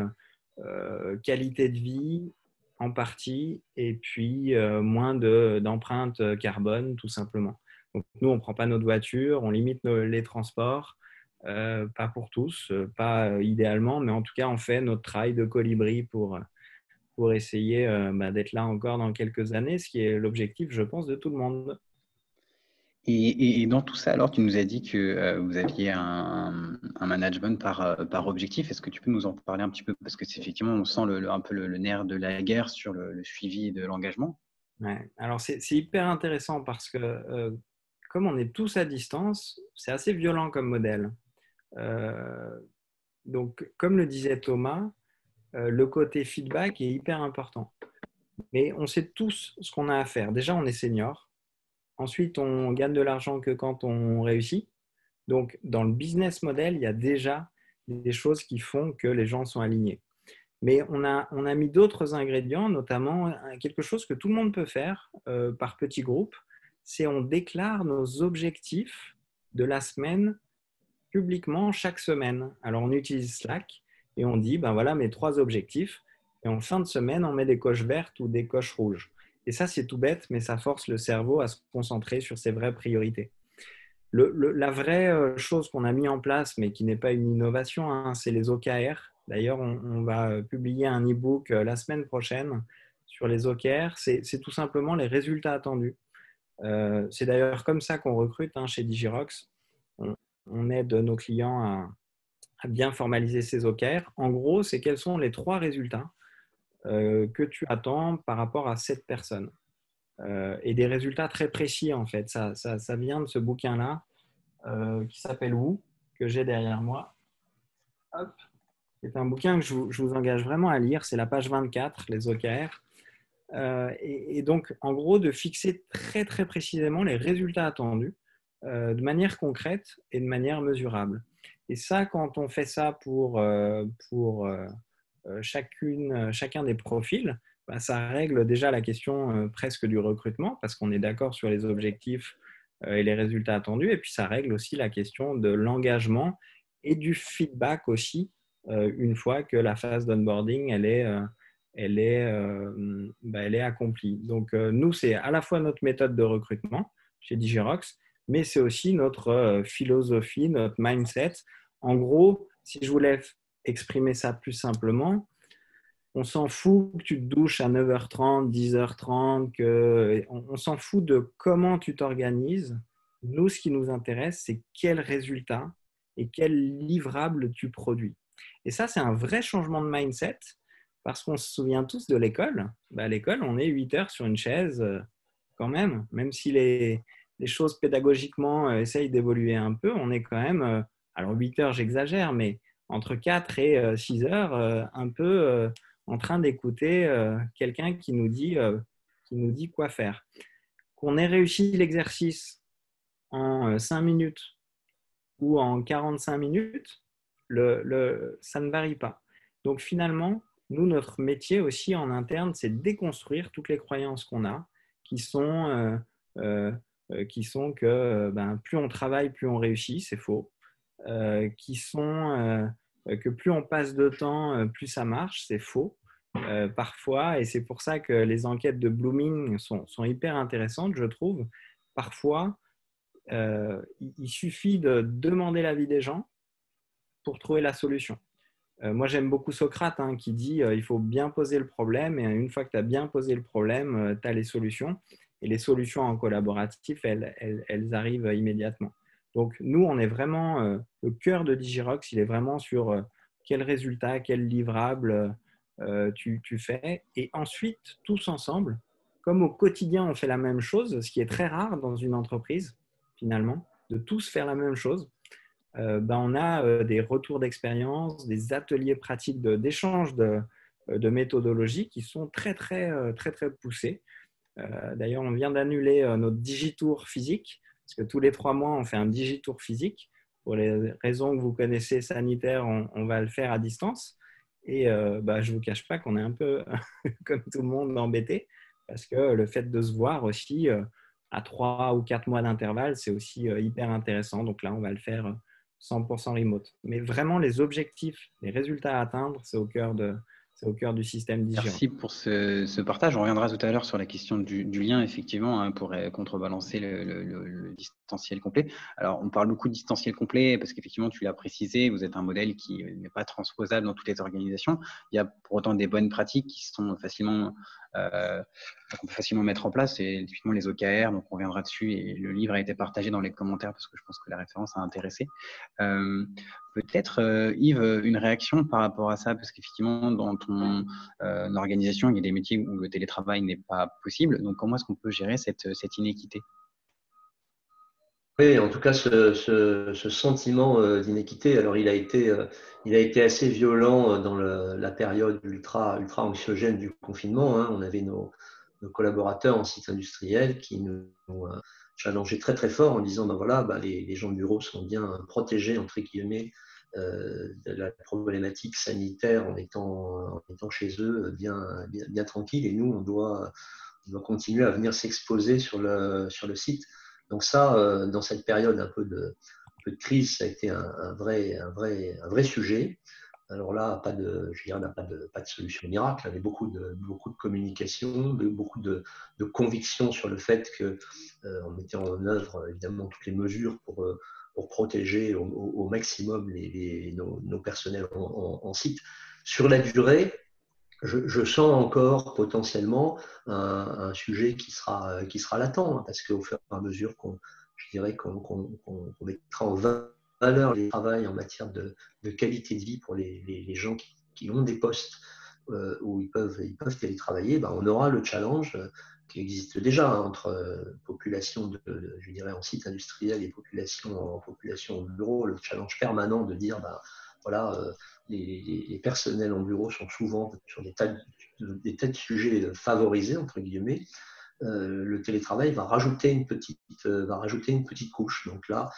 qualité de vie en partie et puis moins d'empreinte carbone, tout simplement. Donc, nous, on ne prend pas notre voiture, on limite les transports, pas pour tous, pas idéalement, mais en tout cas, on fait notre travail de colibri pour essayer d'être là encore dans quelques années, ce qui est l'objectif, je pense, de tout le monde. Et dans tout ça, alors, tu nous as dit que vous aviez un management par objectif. Est-ce que tu peux nous en parler un petit peu? Parce que c'est effectivement, on sent un peu le nerf de la guerre sur le suivi de l'engagement. Ouais. Alors, c'est hyper intéressant parce que comme on est tous à distance, c'est assez violent comme modèle. Donc, comme le disait Thomas, le côté feedback est hyper important. Mais on sait tous ce qu'on a à faire. Déjà, on est senior. Ensuite, on gagne de l'argent que quand on réussit. Donc, dans le business model, il y a déjà des choses qui font que les gens sont alignés. Mais on a mis d'autres ingrédients, notamment quelque chose que tout le monde peut faire par petits groupes, c'est on déclare nos objectifs de la semaine publiquement chaque semaine. Alors, on utilise Slack et on dit, ben voilà mes 3 objectifs. Et en fin de semaine, on met des coches vertes ou des coches rouges. Et ça, c'est tout bête, mais ça force le cerveau à se concentrer sur ses vraies priorités. La vraie chose qu'on a mis en place, mais qui n'est pas une innovation, hein, c'est les OKR. D'ailleurs, on va publier un e-book la semaine prochaine sur les OKR. C'est tout simplement les résultats attendus. C'est d'ailleurs comme ça qu'on recrute chez Digirox. On aide nos clients à bien formaliser ces OKR. En gros, c'est quels sont les 3 résultats que tu attends par rapport à cette personne. Et des résultats très précis, en fait. Ça vient de ce bouquin-là qui s'appelle Woo, que j'ai derrière moi. Hop. C'est un bouquin que je vous engage vraiment à lire. C'est la page 24, les OKR. Et donc, en gros, de fixer très, très précisément les résultats attendus de manière concrète et de manière mesurable. Et ça, quand on fait ça pour chacun des profils, ça règle déjà la question presque du recrutement parce qu'on est d'accord sur les objectifs et les résultats attendus. Et puis, ça règle aussi la question de l'engagement et du feedback aussi une fois que la phase d'onboarding, elle est accomplie. Donc, nous, c'est à la fois notre méthode de recrutement chez Digirox, mais c'est aussi notre philosophie, notre mindset. En gros, si je voulais exprimer ça plus simplement, on s'en fout que tu te douches à 9h30, 10h30, on s'en fout de comment tu t'organises. Nous, ce qui nous intéresse, c'est quel résultat et quel livrable tu produis. Et ça, c'est un vrai changement de mindset parce qu'on se souvient tous de l'école. À l'école, on est 8 heures sur une chaise quand même si les choses pédagogiquement essayent d'évoluer un peu, on est quand même, alors 8 heures, j'exagère, mais entre 4 et 6 heures, un peu en train d'écouter quelqu'un qui nous dit quoi faire. Qu'on ait réussi l'exercice en 5 minutes ou en 45 minutes, ça ne varie pas. Donc finalement, nous, notre métier aussi en interne, c'est de déconstruire toutes les croyances qu'on a, qui sont que plus on travaille, plus on réussit, c'est faux. Qui sont que plus on passe de temps, plus ça marche, c'est faux. Parfois, et c'est pour ça que les enquêtes de Blooming sont hyper intéressantes, je trouve. Parfois, il suffit de demander l'avis des gens pour trouver la solution. Moi, j'aime beaucoup Socrate qui dit il faut bien poser le problème et une fois que tu as bien posé le problème, tu as les solutions. Et les solutions en collaboratif, elles arrivent immédiatement. Donc, nous, on est vraiment, le cœur de Digirox, il est vraiment sur quel résultat, quel livrable tu fais. Et ensuite, tous ensemble, comme au quotidien, on fait la même chose, ce qui est très rare dans une entreprise, finalement, de tous faire la même chose, on a des retours d'expérience, des ateliers pratiques d'échange de méthodologies qui sont très poussés. D'ailleurs, on vient d'annuler notre Digitour physique, parce que tous les 3 mois, on fait un Digitour physique. Pour les raisons que vous connaissez sanitaires, on va le faire à distance. Et je ne vous cache pas qu'on est un peu, comme tout le monde, embêté, parce que le fait de se voir aussi à 3 ou 4 mois d'intervalle, c'est aussi hyper intéressant. Donc là, on va le faire 100% remote. Mais vraiment, les objectifs, les résultats à atteindre, c'est au cœur du système DigiRock. Merci pour ce partage. On reviendra tout à l'heure sur la question du lien, effectivement, hein, pour contrebalancer le distanciel complet. Alors, on parle beaucoup de distanciel complet parce qu'effectivement, tu l'as précisé, vous êtes un modèle qui n'est pas transposable dans toutes les organisations. Il y a pour autant des bonnes pratiques qui sont qu'on peut facilement mettre en place, et typiquement les OKR, donc on reviendra dessus, et le livre a été partagé dans les commentaires parce que je pense que la référence a intéressé. Peut-être, Yves, une réaction par rapport à ça, parce qu'effectivement, dans ton organisation, il y a des métiers où le télétravail n'est pas possible. Donc, comment est-ce qu'on peut gérer cette inéquité? Oui, en tout cas, ce sentiment d'inéquité, alors il a été assez violent dans la période ultra anxiogène du confinement, hein. On avait nos collaborateurs en site industriel qui nous ont challengé très fort en disant les gens de bureau sont bien protégés entre guillemets de la problématique sanitaire en étant chez eux bien tranquilles, et nous on doit continuer à venir s'exposer sur le site. Donc ça, dans cette période un peu de crise, ça a été un vrai sujet. Alors là, on n'a pas de solution miracle, mais beaucoup de communication, beaucoup de conviction sur le fait qu'on mettait en œuvre évidemment toutes les mesures pour protéger au maximum nos personnels en site. Sur la durée, je sens encore potentiellement un sujet qui sera latent, hein, parce qu'au fur et à mesure qu'on mettra en valeur les travail en matière de qualité de vie pour les gens qui ont des postes où ils peuvent télétravailler, on aura le challenge qui existe déjà, hein, entre population en site industriel et population en bureau, le challenge permanent de dire les personnels en bureau sont souvent sur des tas de sujets favorisés, entre guillemets. Le télétravail va rajouter une petite couche. Donc là,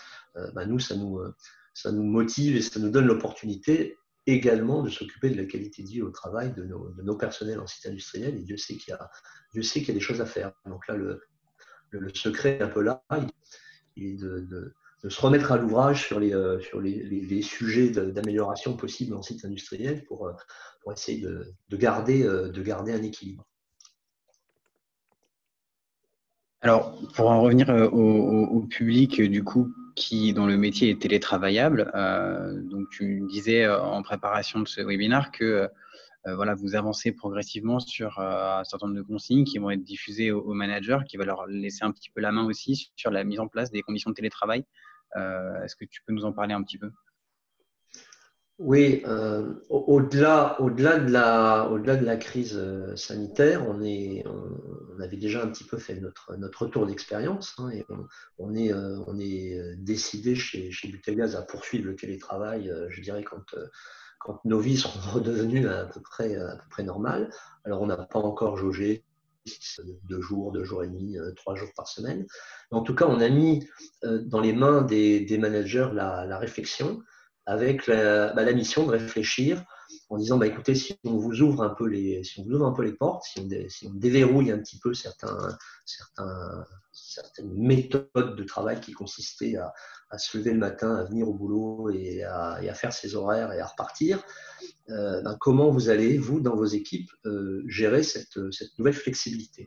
nous, ça nous motive et ça nous donne l'opportunité également de s'occuper de la qualité de vie au travail de nos personnels en site industriel. Et Dieu sait qu'il y a des choses à faire. Donc là, le secret est un peu là, il est de se remettre à l'ouvrage sur les sujets d'amélioration possibles en site industriel pour essayer de garder un équilibre. Alors, pour en revenir au public, du coup, dont le métier est télétravaillable, donc tu disais en préparation de ce webinaire que vous avancez progressivement sur un certain nombre de consignes qui vont être diffusées aux managers, qui va leur laisser un petit peu la main aussi sur la mise en place des conditions de télétravail. Est-ce que tu peux nous en parler un petit peu? Oui, au-delà de la crise sanitaire, on avait déjà un petit peu fait notre retour d'expérience, hein, et on est décidé chez Butagaz à poursuivre le télétravail, je dirais, quand nos vies seront redevenues à peu près normales. Alors, on n'a pas encore jaugé 2 jours et demi, 3 jours par semaine. Mais en tout cas, on a mis dans les mains des managers la réflexion, avec la mission de réfléchir en disant écoutez, si on vous ouvre un peu les portes, si on déverrouille un petit peu certaines méthodes de travail qui consistaient à se lever le matin, à venir au boulot et à faire ses horaires et à repartir, comment vous allez, vous, dans vos équipes, gérer cette nouvelle flexibilité?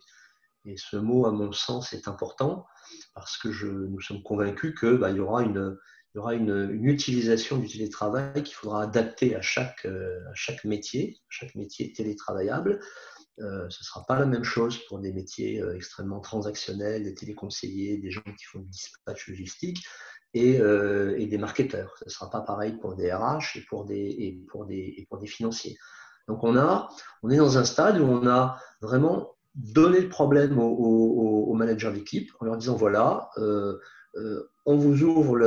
Et ce mot, à mon sens, est important parce que nous sommes convaincus qu'il y aura une utilisation du télétravail qu'il faudra adapter à chaque métier télétravaillable. Ce ne sera pas la même chose pour des métiers extrêmement transactionnels, des téléconseillers, des gens qui font du dispatch logistique et des marketeurs. Ce ne sera pas pareil pour des RH et pour des financiers. Donc on est dans un stade où on a vraiment donné le problème aux managers d'équipe en leur disant on vous ouvre,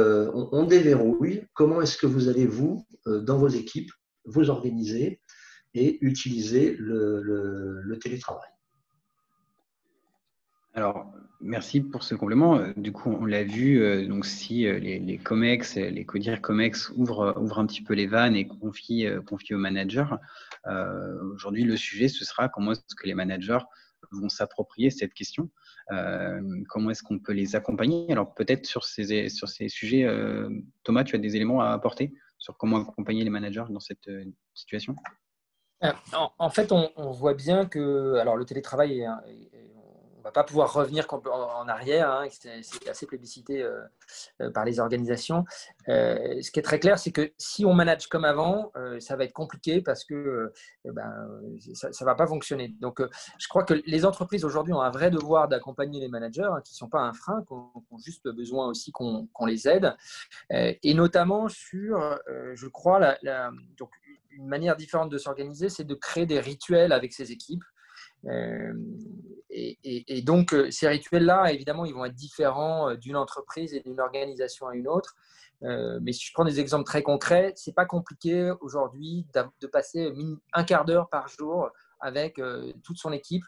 on déverrouille. Comment est-ce que vous allez, vous, dans vos équipes, vous organiser et utiliser le télétravail? Alors, merci pour ce complément. Du coup, on l'a vu, donc si les COMEX, les CODIR COMEX ouvrent un petit peu les vannes et confient aux managers, aujourd'hui, le sujet, ce sera comment est-ce que les managers vont s'approprier cette question. Comment est-ce qu'on peut les accompagner? Alors, peut-être sur ces sujets, Thomas, tu as des éléments à apporter sur comment accompagner les managers dans cette situation? En fait, on voit bien que alors, le télétravail, on ne va pas pouvoir revenir en arrière, hein, c'est assez plébiscité par les organisations. Ce qui est très clair, c'est que si on manage comme avant, ça va être compliqué parce que ça ne va pas fonctionner. Donc, je crois que les entreprises aujourd'hui ont un vrai devoir d'accompagner les managers, hein, qui ne sont pas un frein, qui ont juste besoin aussi qu'on les aide. Et notamment sur, je crois, donc une manière différente de s'organiser, c'est de créer des rituels avec ses équipes. Et donc, ces rituels-là, évidemment, ils vont être différents d'une entreprise et d'une organisation à une autre. Mais si je prends des exemples très concrets, ce n'est pas compliqué aujourd'hui de passer un quart d'heure par jour avec toute son équipe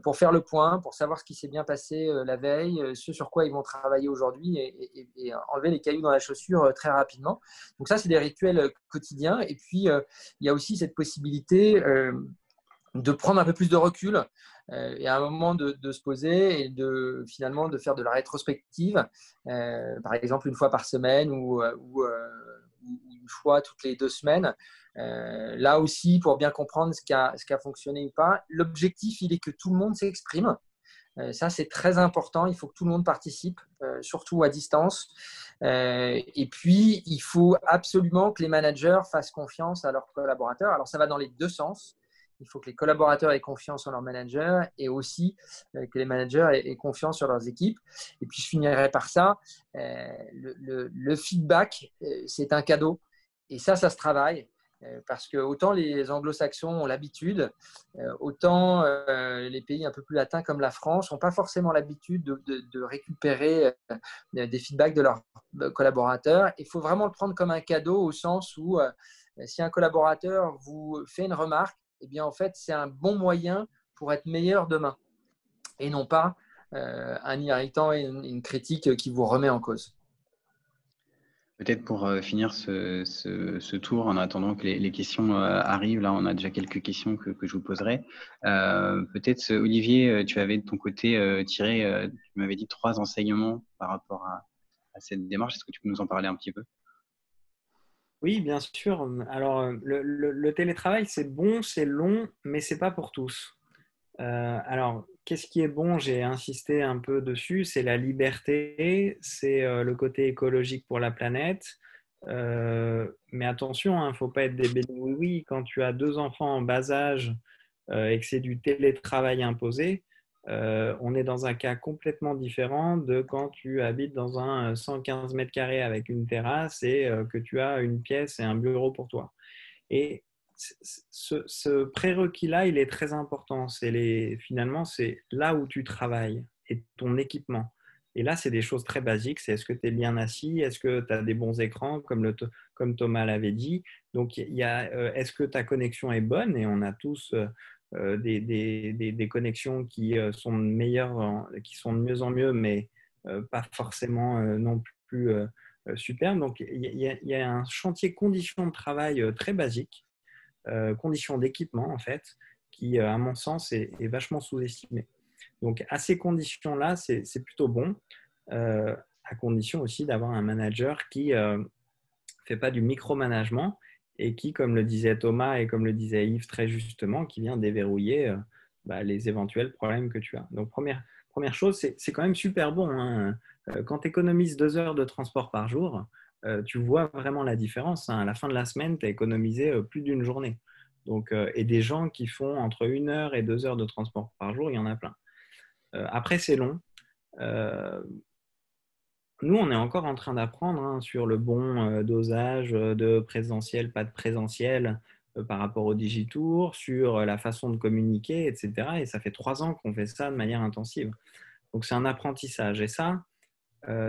pour faire le point, pour savoir ce qui s'est bien passé la veille, ce sur quoi ils vont travailler aujourd'hui et enlever les cailloux dans la chaussure très rapidement. Donc ça, c'est des rituels quotidiens. Et puis, il y a aussi cette possibilité de prendre un peu plus de recul et à un moment de se poser et finalement de faire de la rétrospective, par exemple une fois par semaine ou une fois toutes les 2 semaines. Là aussi, pour bien comprendre ce qui a fonctionné ou pas, l'objectif, il est que tout le monde s'exprime. Ça, c'est très important. Il faut que tout le monde participe, surtout à distance. Et puis, il faut absolument que les managers fassent confiance à leurs collaborateurs. Alors, ça va dans les 2 sens. Il faut que les collaborateurs aient confiance en leurs managers et aussi que les managers aient confiance sur leurs équipes. Et puis, je finirai par ça. Le feedback, c'est un cadeau. Et ça se travaille. Parce que autant les anglo-saxons ont l'habitude, autant les pays un peu plus latins comme la France n'ont pas forcément l'habitude de récupérer des feedbacks de leurs collaborateurs. Il faut vraiment le prendre comme un cadeau au sens où si un collaborateur vous fait une remarque, eh bien, en fait, c'est un bon moyen pour être meilleur demain et non pas un irritant et une critique qui vous remet en cause. Peut-être pour finir ce tour, en attendant que les questions arrivent, là on a déjà quelques questions que je vous poserai. Peut-être Olivier, tu avais de ton côté tiré, tu m'avais dit 3 enseignements par rapport à cette démarche. Est-ce que tu peux nous en parler un petit peu? Oui, bien sûr. Alors, le télétravail, c'est bon, c'est long, mais c'est pas pour tous. Alors, qu'est-ce qui est bon? J'ai insisté un peu dessus. C'est la liberté, c'est le côté écologique pour la planète. Mais attention, il ne faut pas être des béni-oui-oui. Quand tu as 2 enfants en bas âge et que c'est du télétravail imposé, on est dans un cas complètement différent de quand tu habites dans un 115 mètres carrés avec une terrasse et que tu as une pièce et un bureau pour toi. Et ce prérequis-là, il est très important. Finalement, c'est là où tu travailles et ton équipement. Et là, c'est des choses très basiques. C'est est-ce que tu es bien assis? Est-ce que tu as des bons écrans, comme Thomas l'avait dit? Donc, est-ce que ta connexion est bonne? Et on a tous des connexions qui sont meilleures, qui sont de mieux en mieux, mais pas forcément non plus superbes. Donc, il y a un chantier conditions de travail très basique, conditions d'équipement en fait, qui, à mon sens, est vachement sous-estimé. Donc, à ces conditions-là, c'est plutôt bon, à condition aussi d'avoir un manager qui ne fait pas du micromanagement et qui, comme le disait Thomas et comme le disait Yves très justement, qui vient déverrouiller les éventuels problèmes que tu as. Donc, première chose, c'est quand même super bon, hein. Quand tu économises 2 heures de transport par jour, tu vois vraiment la différence, hein. À la fin de la semaine, tu as économisé plus d'une journée. Donc, et des gens qui font entre 1 heure et 2 heures de transport par jour, il y en a plein. Après, c'est long. Nous, on est encore en train d'apprendre sur le bon dosage de présentiel, pas de présentiel par rapport au Digitour, sur la façon de communiquer, etc. Et ça fait 3 ans qu'on fait ça de manière intensive. Donc, c'est un apprentissage. Et ça,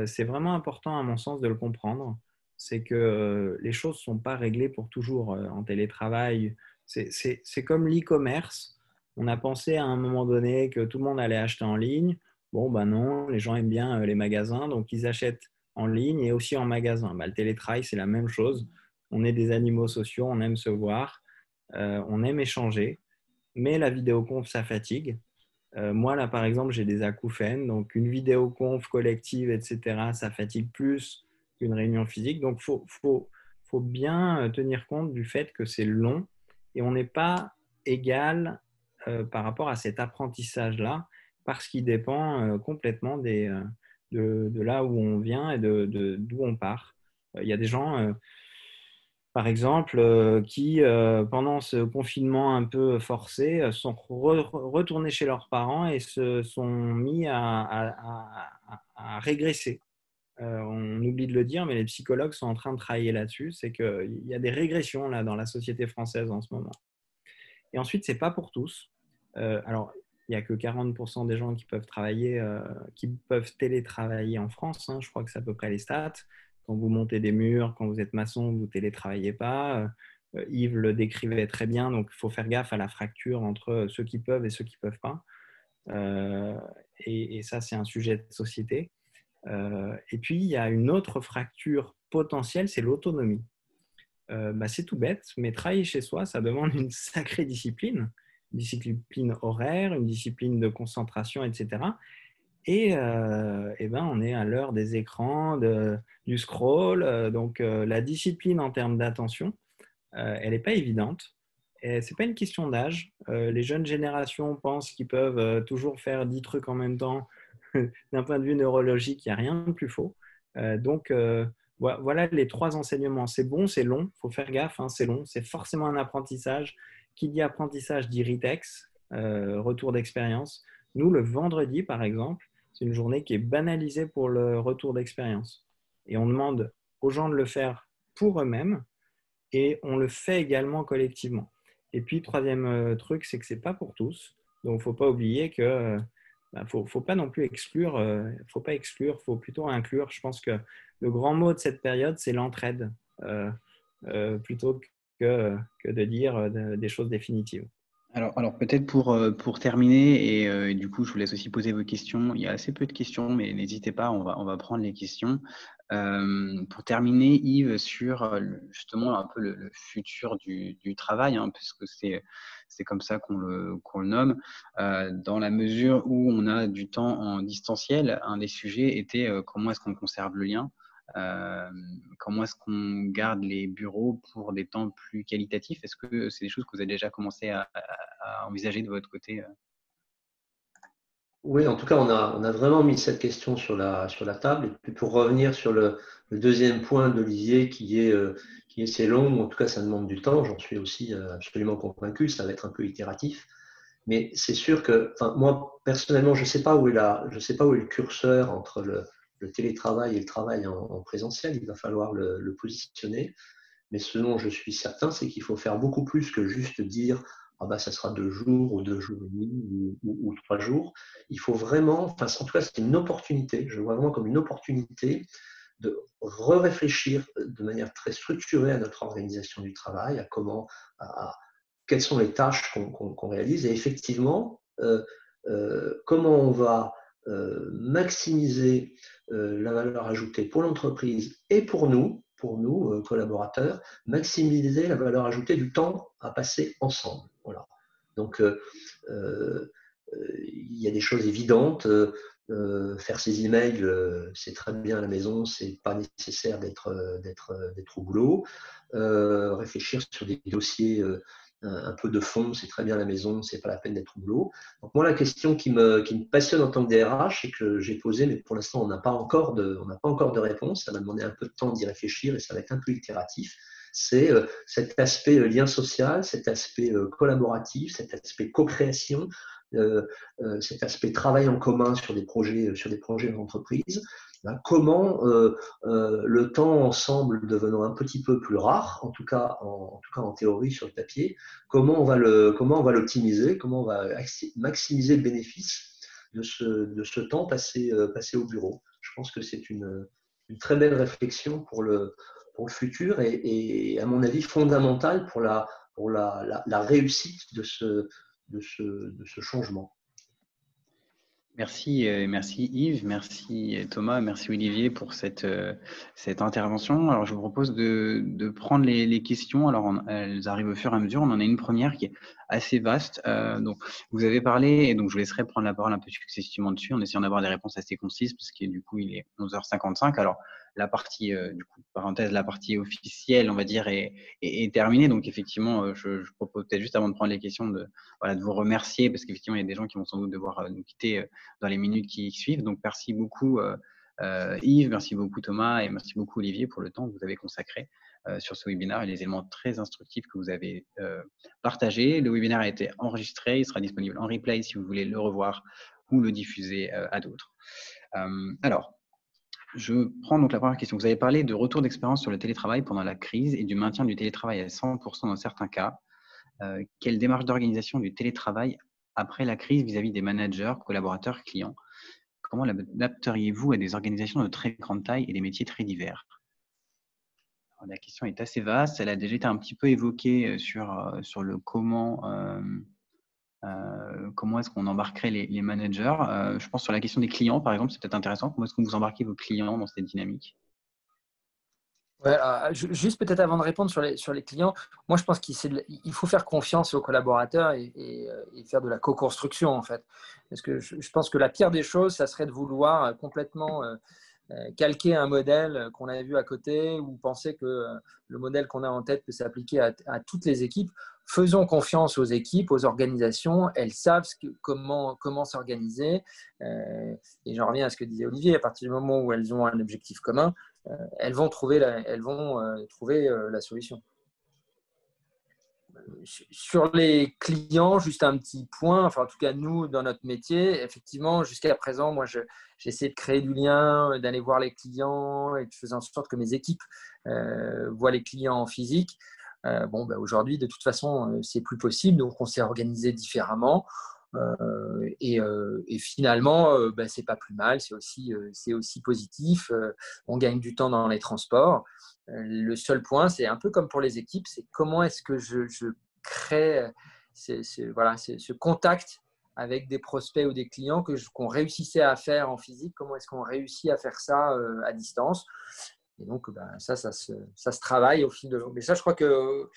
c'est vraiment important, à mon sens, de le comprendre. C'est que les choses ne sont pas réglées pour toujours en télétravail. C'est comme l'e-commerce. On a pensé à un moment donné que tout le monde allait acheter en ligne. Bon, ben non, les gens aiment bien les magasins, donc ils achètent en ligne et aussi en magasin. Le télétravail, c'est la même chose. On est des animaux sociaux, on aime se voir, on aime échanger, mais la vidéoconf, ça fatigue. Moi, là, par exemple, j'ai des acouphènes. Donc, une vidéoconf collective, etc., ça fatigue plus qu'une réunion physique. Donc, faut bien tenir compte du fait que c'est long et on n'est pas égal par rapport à cet apprentissage-là parce qu'il dépend complètement de là où on vient et d'où on part. Il y a des gens par exemple, qui, pendant ce confinement un peu forcé, sont retournés chez leurs parents et se sont mis à régresser. On oublie de le dire, mais les psychologues sont en train de travailler là-dessus. C'est qu'il y a des régressions là, dans la société française en ce moment. Et ensuite, ce n'est pas pour tous. Alors, il n'y a que 40% des gens qui peuvent travailler, qui peuvent télétravailler en France. Hein. Je crois que c'est à peu près les stats. Quand vous montez des murs, quand vous êtes maçon, vous ne télétravaillez pas. Yves le décrivait très bien, donc il faut faire gaffe à la fracture entre ceux qui peuvent et ceux qui ne peuvent pas. Et ça, c'est un sujet de société. Et puis, il y a une autre fracture potentielle, c'est l'autonomie. C'est tout bête, mais travailler chez soi, ça demande une sacrée discipline. Une discipline horaire, une discipline de concentration, etc. Et on est à l'heure des écrans, du scroll. Donc, la discipline en termes d'attention, elle n'est pas évidente. Ce n'est pas une question d'âge. Les jeunes générations pensent qu'ils peuvent toujours faire 10 trucs en même temps. D'un point de vue neurologique, il n'y a rien de plus faux. Voilà les 3 enseignements. C'est bon, c'est long. Il faut faire gaffe, hein, c'est long. C'est forcément un apprentissage. Qui dit apprentissage dit RITEX, retour d'expérience. Nous, le vendredi, par exemple, c'est une journée qui est banalisée pour le retour d'expérience. Et on demande aux gens de le faire pour eux-mêmes et on le fait également collectivement. Et puis, troisième truc, c'est que ce n'est pas pour tous. Donc, il ne faut pas oublier que faut pas non plus exclure. Faut pas exclure, faut plutôt inclure. Je pense que le grand mot de cette période, c'est l'entraide, plutôt que de dire des choses définitives. Alors peut-être pour terminer, et du coup, je vous laisse aussi poser vos questions. Il y a assez peu de questions, mais n'hésitez pas, on va prendre les questions. Pour terminer, Yves, sur justement un peu le futur du travail, hein, puisque c'est comme ça qu'on le nomme, dans la mesure où on a du temps en distanciel, un des sujets était comment est-ce qu'on conserve le lien. Comment est-ce qu'on garde les bureaux pour des temps plus qualitatifs? Est-ce que c'est des choses que vous avez déjà commencé à envisager de votre côté? Oui, en tout cas, on a vraiment mis cette question sur la table. Et puis pour revenir sur le deuxième point d'Olivier, qui est c'est long, en tout cas, ça demande du temps. J'en suis aussi absolument convaincu. Ça va être un peu itératif. Mais c'est sûr que, moi, personnellement, je ne sais pas où est le curseur entre le télétravail et le travail en présentiel. Il va falloir le positionner. Mais ce dont je suis certain, c'est qu'il faut faire beaucoup plus que juste dire ça sera 2 jours ou 2 jours et demi ou 3 jours. Il faut vraiment, en tout cas, c'est une opportunité. Je le vois vraiment comme une opportunité de réfléchir de manière très structurée à notre organisation du travail, quelles sont les tâches qu'on réalise et effectivement, comment on va maximiser la valeur ajoutée pour l'entreprise et pour nous, collaborateurs, maximiser la valeur ajoutée du temps à passer ensemble. Voilà. Donc, il y a des choses évidentes. Faire ses emails, c'est très bien à la maison, c'est pas nécessaire d'être au boulot. Réfléchir sur des dossiers un peu de fond, c'est très bien à la maison, c'est pas la peine d'être au boulot. Donc moi, la question qui me passionne en tant que DRH et que j'ai posée, mais pour l'instant, on n'a pas encore de réponse. Ça m'a demandé un peu de temps d'y réfléchir et ça va être un peu itératif. C'est cet aspect lien social, cet aspect collaboratif, cet aspect co-création, cet aspect travail en commun sur des projets d'entreprise. Comment le temps ensemble devenant un petit peu plus rare, en tout cas en théorie sur le papier, comment on va l'optimiser, comment on va maximiser le bénéfice de ce temps passé au bureau. Je pense que c'est une très belle réflexion pour le futur et à mon avis, fondamentale pour la réussite de ce changement. Merci, merci Yves, merci Thomas, merci Olivier pour cette intervention. Alors, je vous propose de prendre les questions. Alors, elles arrivent au fur et à mesure. On en a une première qui est assez vaste. Donc, vous avez parlé, et donc je vous laisserai prendre la parole un peu successivement dessus, en essayant d'avoir des réponses assez concises, parce que du coup, il est 11h55. Alors, la partie, du coup, parenthèse, la partie officielle, on va dire, est terminée. Donc, effectivement, je propose peut-être juste avant de prendre les questions de vous remercier, parce qu'effectivement, il y a des gens qui vont sans doute devoir nous quitter dans les minutes qui suivent. Donc, merci beaucoup Yves, merci beaucoup Thomas et merci beaucoup Olivier pour le temps que vous avez consacré sur ce webinaire et les éléments très instructifs que vous avez partagés. Le webinaire a été enregistré, il sera disponible en replay si vous voulez le revoir ou le diffuser à d'autres. Alors, je prends donc la première question. Vous avez parlé de retour d'expérience sur le télétravail pendant la crise et du maintien du télétravail à 100% dans certains cas. Quelle démarche d'organisation du télétravail après la crise vis-à-vis des managers, collaborateurs, clients? Comment l'adapteriez-vous à des organisations de très grande taille et des métiers très divers? Alors, la question est assez vaste. Elle a déjà été un petit peu évoquée sur le comment est-ce qu'on embarquerait les managers. Je pense sur la question des clients, par exemple, c'est peut-être intéressant. Comment est-ce que vous embarquez vos clients dans cette dynamique? Ouais, juste peut-être avant de répondre sur les clients, moi je pense qu'il faut faire confiance aux collaborateurs et faire de la co-construction en fait. Parce que je pense que la pire des choses, ça serait de vouloir complètement calquer un modèle qu'on avait vu à côté ou penser que le modèle qu'on a en tête peut s'appliquer à toutes les équipes. Faisons confiance aux équipes, aux organisations. Elles savent comment s'organiser. Et j'en reviens à ce que disait Olivier, à partir du moment où elles ont un objectif commun, elles vont trouver la solution. Sur les clients, juste un petit point, enfin en tout cas nous dans notre métier, effectivement jusqu'à présent, moi j'essaie de créer du lien, d'aller voir les clients et de faire en sorte que mes équipes voient les clients en physique. Aujourd'hui de toute façon c'est plus possible, donc on s'est organisé différemment. Et finalement, c'est pas plus mal, c'est aussi positif. On gagne du temps dans les transports. Le seul point, c'est un peu comme pour les équipes, c'est comment est-ce que je crée ce contact avec des prospects ou des clients qu'on réussissait à faire en physique. Comment est-ce qu'on réussit à faire ça à distance? Et donc, ça se travaille au fil de l'eau. Mais ça, je crois que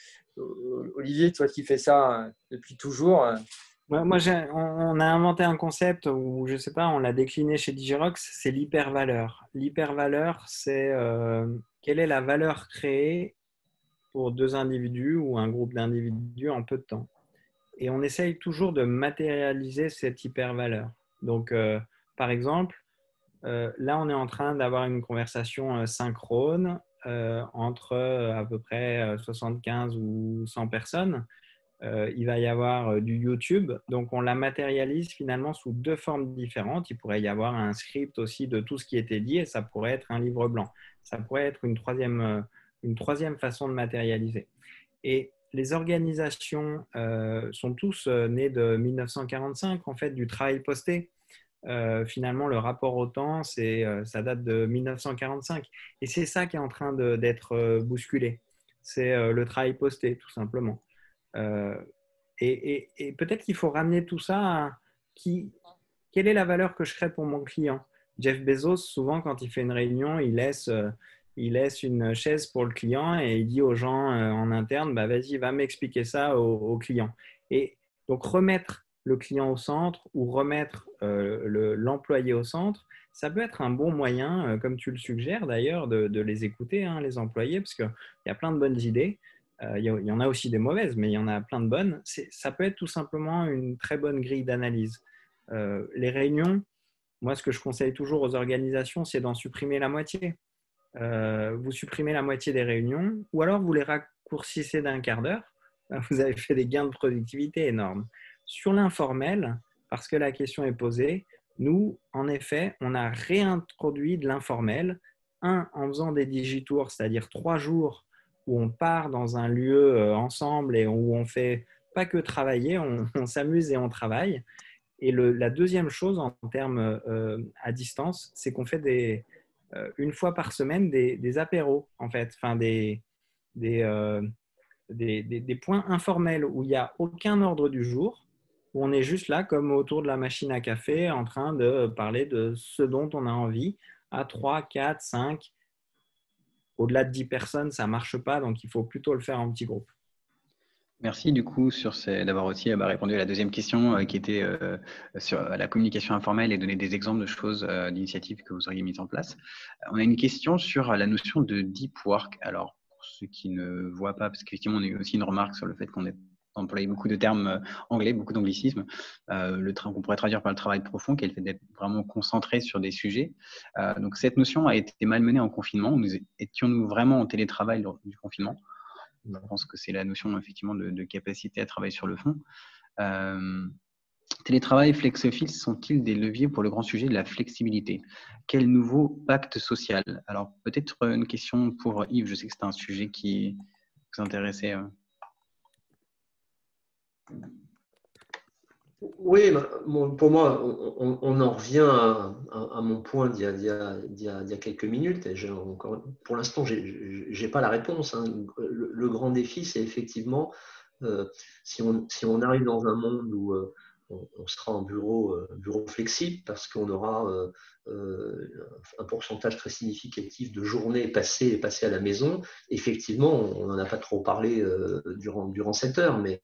Olivier, toi qui fais ça depuis toujours. Moi, on a inventé un concept où, je sais pas, on l'a décliné chez Digirox, c'est l'hypervaleur. L'hypervaleur, c'est quelle est la valeur créée pour deux individus ou un groupe d'individus en peu de temps. Et on essaye toujours de matérialiser cette hypervaleur. Donc, par exemple, là, on est en train d'avoir une conversation synchrone entre à peu près 75 ou 100 personnes. Il va y avoir du YouTube. Donc, on la matérialise finalement sous deux formes différentes. Il pourrait y avoir un script aussi de tout ce qui était dit et ça pourrait être un livre blanc. Ça pourrait être une troisième façon de matérialiser. Et les organisations sont tous nées de 1945, en fait, du travail posté. Finalement, le rapport au temps, ça date de 1945. Et c'est ça qui est en train d'être bousculé. C'est le travail posté, tout simplement. Et peut-être qu'il faut ramener tout ça à quelle est la valeur que je crée pour mon client. Jeff Bezos, souvent, quand il fait une réunion, il laisse une chaise pour le client et il dit aux gens en interne, vas-y, va m'expliquer ça au client. Et donc, remettre le client au centre ou remettre l'employé au centre, ça peut être un bon moyen, comme tu le suggères d'ailleurs, de les écouter, les employés, parce qu'il y a plein de bonnes idées. Il y en a aussi des mauvaises, mais il y en a plein de bonnes. Ça peut être tout simplement une très bonne grille d'analyse. Les réunions, moi, ce que je conseille toujours aux organisations, c'est d'en supprimer la moitié. Vous supprimez la moitié des réunions ou alors vous les raccourcissez d'un quart d'heure. Vous avez fait des gains de productivité énormes. Sur l'informel, parce que la question est posée, nous, en effet, on a réintroduit de l'informel. En faisant des digitours, c'est-à-dire 3 jours où on part dans un lieu ensemble et où on fait pas que travailler, on s'amuse et on travaille. Et la deuxième chose en termes à distance, c'est qu'on fait une fois par semaine des apéros, en fait, enfin des, des points informels où il n'y a aucun ordre du jour, où on est juste là comme autour de la machine à café en train de parler de ce dont on a envie à 3, 4, 5. Au-delà de 10 personnes, ça ne marche pas, donc il faut plutôt le faire en petit groupe. Merci du coup d'avoir aussi répondu à la deuxième question qui était sur la communication informelle et donner des exemples de choses, d'initiatives que vous auriez mises en place. On a une question sur la notion de deep work. Alors, pour ceux qui ne voient pas, parce qu'effectivement, on a eu aussi une remarque sur le fait qu'on employé beaucoup de termes anglais, beaucoup d'anglicismes, qu'on pourrait traduire par le travail profond, qui est le fait d'être vraiment concentré sur des sujets. Donc, cette notion a été malmenée en confinement. Étions-nous vraiment en télétravail lors du confinement? Je pense que c'est la notion effectivement de capacité à travailler sur le fond. Télétravail et flex-office sont-ils des leviers pour le grand sujet de la flexibilité? Quel nouveau pacte social? Alors peut-être une question pour Yves, je sais que c'est un sujet qui vous intéressait. Oui, pour moi, on en revient à mon point d'il y a quelques minutes. Et pour l'instant, je n'ai pas la réponse. Hein. Le grand défi, c'est effectivement, si on arrive dans un monde où on sera en bureau flexible, parce qu'on aura un pourcentage très significatif de journées passées à la maison. Effectivement, on n'en a pas trop parlé durant cette heure, mais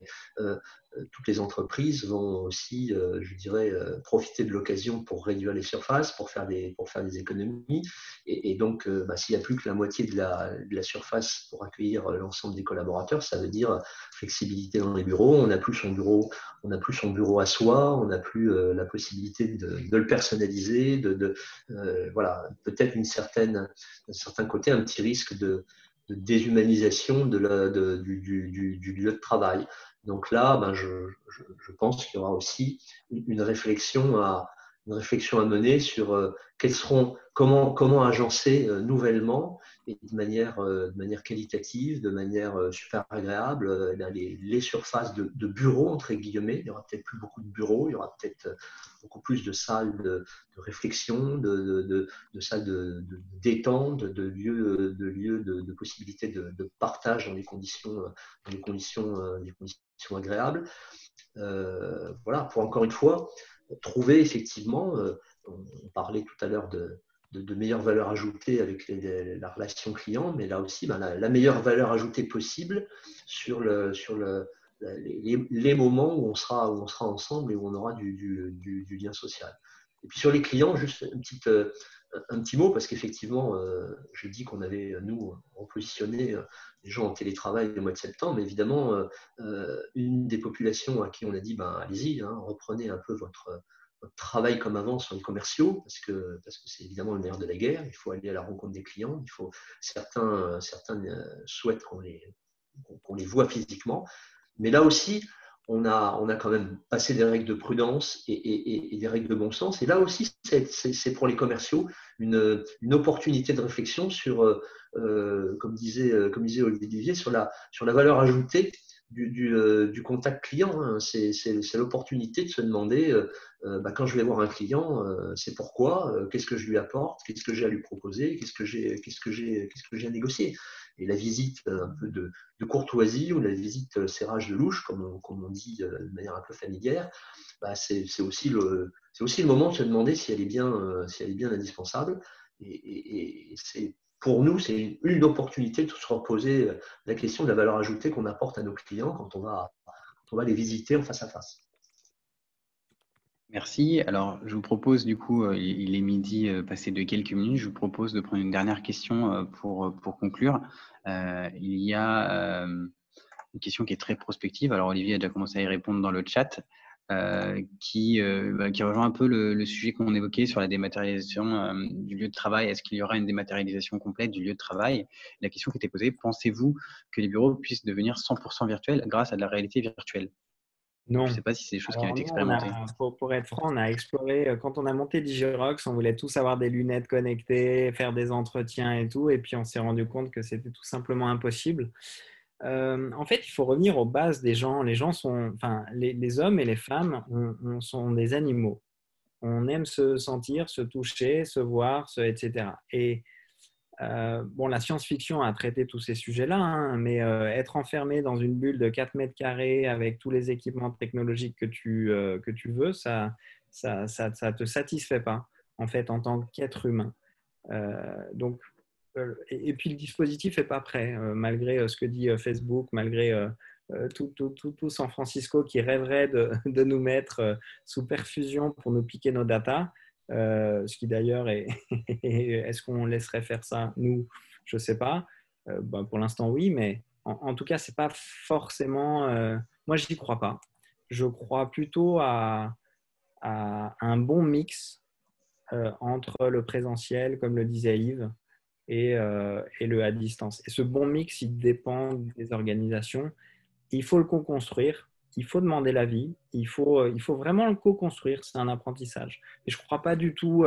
toutes les entreprises vont aussi, je dirais, profiter de l'occasion pour réduire les surfaces, pour faire des économies. Et donc, s'il n'y a plus que la moitié de la surface pour accueillir l'ensemble des collaborateurs, ça veut dire flexibilité dans les bureaux. On n'a plus son bureau à soi, on n'a plus la possibilité de le personnaliser, voilà, peut-être d'un certain côté, un petit risque de déshumanisation du lieu de travail. Donc là, je pense qu'il y aura aussi une réflexion à mener sur comment agencer nouvellement et de manière qualitative, de manière super agréable, les surfaces de bureaux, entre guillemets. Il n'y aura peut-être plus beaucoup de bureaux, il y aura peut-être beaucoup plus de salles de réflexion, de salles de détente, de lieux de possibilités de partage dans des conditions agréables. Voilà, pour encore une fois, trouver effectivement, on parlait tout à l'heure de meilleure valeur ajoutée avec la relation client, mais là aussi, la meilleure valeur ajoutée possible sur les moments où on sera ensemble et où on aura du lien social. Et puis sur les clients, juste un petit mot, parce qu'effectivement, je dis qu'on avait, nous, repositionné les gens en télétravail au mois de septembre. Évidemment, une des populations à qui on a dit, allez-y, hein, reprenez un peu votre travail comme avant sur les commerciaux, parce que c'est évidemment le nerf de la guerre. Il faut aller à la rencontre des clients. Certains souhaitent qu'on les voit physiquement. Mais là aussi, on a quand même passé des règles de prudence et des règles de bon sens. Et là aussi, c'est pour les commerciaux une opportunité de réflexion sur, comme disait Olivier, sur la valeur ajoutée du contact client. Hein. C'est l'opportunité de se demander, quand je vais voir un client, c'est pourquoi, qu'est-ce que je lui apporte, qu'est-ce que j'ai à lui proposer, qu'est-ce que j'ai à négocier. Et la visite un peu de courtoisie ou la visite serrage de louche, comme on dit de manière un peu familière, c'est aussi le moment de se demander si elle est bien indispensable. Et pour nous, c'est une opportunité de se reposer la question de la valeur ajoutée qu'on apporte à nos clients quand on va les visiter en face à face. Merci. Alors, je vous propose, du coup, il est midi, passé de quelques minutes, je vous propose de prendre une dernière question pour conclure. Il y a une question qui est très prospective. Alors, Olivier a déjà commencé à y répondre dans le chat, qui rejoint un peu le sujet qu'on évoquait sur la dématérialisation du lieu de travail. Est-ce qu'il y aura une dématérialisation complète du lieu de travail? La question qui était posée, pensez-vous que les bureaux puissent devenir 100% virtuels grâce à de la réalité virtuelle? Non. Je ne sais pas si c'est des choses qui ont Alors été nous, expérimentées. pour être franc, on a exploré, quand on a monté Digirox, on voulait tous avoir des lunettes connectées, faire des entretiens et tout, et puis on s'est rendu compte que c'était tout simplement impossible. En fait, il faut revenir aux bases des gens. Les gens sont, enfin, les hommes et les femmes sont des animaux. On aime se sentir, se toucher, se voir, etc. Et bon, la science-fiction a traité tous ces sujets-là, hein, mais être enfermé dans une bulle de 4 mètres carrés avec tous les équipements technologiques que tu veux, ça te satisfait pas, en fait, en tant qu'être humain. Donc, et puis le dispositif n'est pas prêt, malgré ce que dit Facebook, malgré tout San Francisco qui rêverait de nous mettre sous perfusion pour nous piquer nos datas. Ce qui d'ailleurs est, est-ce qu'on laisserait faire ça, nous? Je ne sais pas. Pour l'instant, oui, mais en tout cas, ce n'est pas forcément. Moi, je n'y crois pas. Je crois plutôt à un bon mix entre le présentiel, comme le disait Yves, et le à distance. Et ce bon mix, il dépend des organisations. Il faut le co-construire, il faut demander l'avis, il faut vraiment le co-construire, c'est un apprentissage. Et je ne crois pas du tout,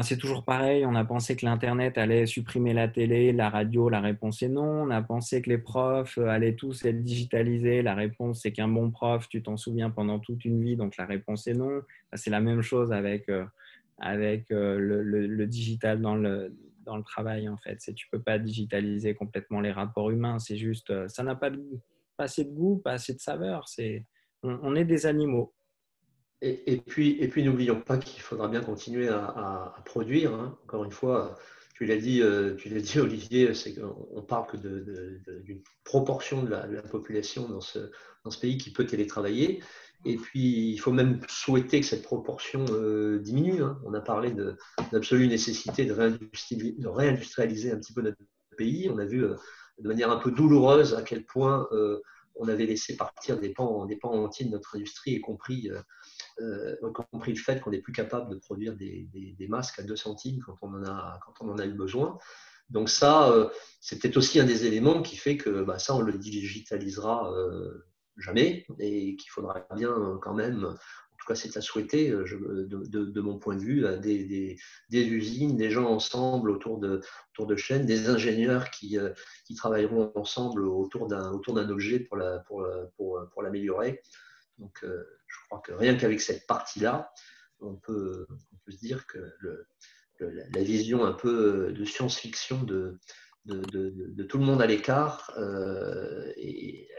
c'est toujours pareil, on a pensé que l'Internet allait supprimer la télé, la radio, la réponse est non. On a pensé que les profs allaient tous être digitalisés, la réponse c'est qu'un bon prof, tu t'en souviens pendant toute une vie, donc la réponse est non. C'est la même chose avec le digital dans le travail, en fait. Tu ne peux pas digitaliser complètement les rapports humains, c'est juste, ça n'a pas assez de goût, pas assez de saveur, on est des animaux. Et puis n'oublions pas qu'il faudra bien continuer à produire, hein. Encore une fois, tu l'as dit, Olivier, c'est qu'on parle que d'une proportion de la population dans ce pays qui peut télétravailler. Et puis, il faut même souhaiter que cette proportion diminue, hein. On a parlé d'absolue nécessité de réindustrialiser un petit peu notre pays. On a vu de manière un peu douloureuse à quel point on avait laissé partir des pans entiers de notre industrie, y compris le fait qu'on n'est plus capable de produire des masques à 2 centimes quand on en a eu besoin. Donc ça, c'est peut-être aussi un des éléments qui fait que ça, on le digitalisera jamais, et qu'il faudra bien quand même, en tout cas c'est à souhaiter, de mon point de vue, des usines, des gens ensemble autour de chaînes, des ingénieurs qui travailleront ensemble autour d'un objet pour l'améliorer. Donc, je crois que rien qu'avec cette partie-là, on peut se dire que la vision un peu de science-fiction de tout le monde à l'écart, elle